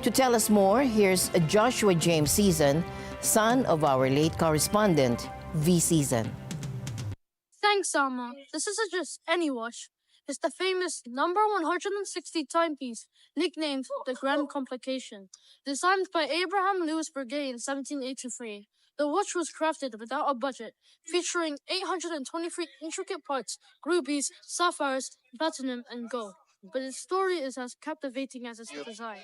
[SPEAKER 5] To tell us more, here's Joshua James Season, son of our late correspondent, V. Season.
[SPEAKER 29] Thanks, Alma. This isn't just any watch. It's the famous number 160 timepiece, nicknamed the Grand Complication, designed by Abraham Louis Breguet in 1783. The watch was crafted without a budget, featuring 823 intricate parts, rubies, sapphires, platinum, and gold. But its story is as captivating as its design.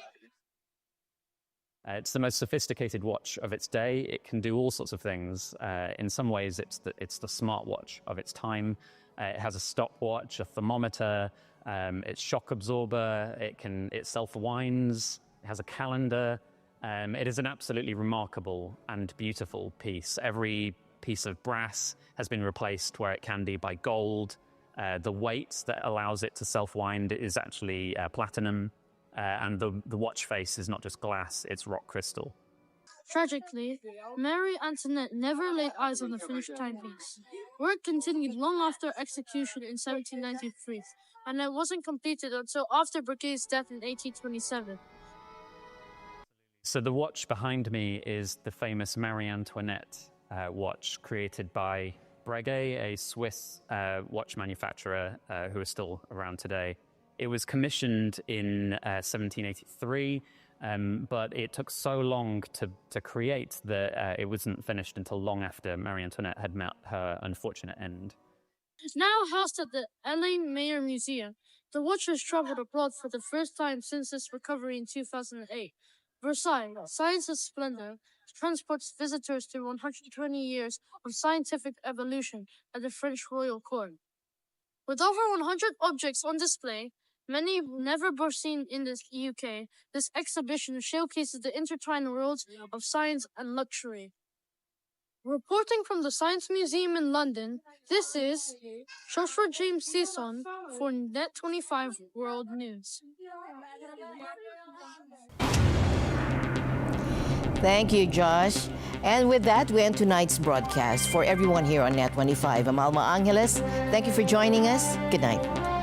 [SPEAKER 30] It's the most sophisticated watch of its day. It can do all sorts of things. In some ways, it's the smartwatch of its time. It has a stopwatch, a thermometer, its shock absorber. It self-winds. It has a calendar. It is an absolutely remarkable and beautiful piece. Every piece of brass has been replaced where it can be by gold. The weight that allows it to self-wind is actually platinum. And the watch face is not just glass, it's rock crystal.
[SPEAKER 29] Tragically, Marie Antoinette never laid eyes on the finished timepiece. Work continued long after execution in 1793, and it wasn't completed until after Breguet's death in 1827.
[SPEAKER 30] So the watch behind me is the famous Marie Antoinette watch created by Breguet, a Swiss watch manufacturer who is still around today. It was commissioned in 1783, but it took so long to create that it wasn't finished until long after Marie Antoinette had met her unfortunate end.
[SPEAKER 29] Now housed at the Elaine Mayer Museum, the watch has traveled abroad for the first time since its recovery in 2008. Versailles, Science's Splendor, transports visitors through 120 years of scientific evolution at the French royal court. With over 100 objects on display, many never before seen in the UK, this exhibition showcases the intertwined worlds of science and luxury. Reporting from the Science Museum in London, this is Joshua James Season for Net25 World News.
[SPEAKER 5] Thank you, Josh. And with that, we end tonight's broadcast. For everyone here on Net25, I'm Alma Angeles. Thank you for joining us. Good night.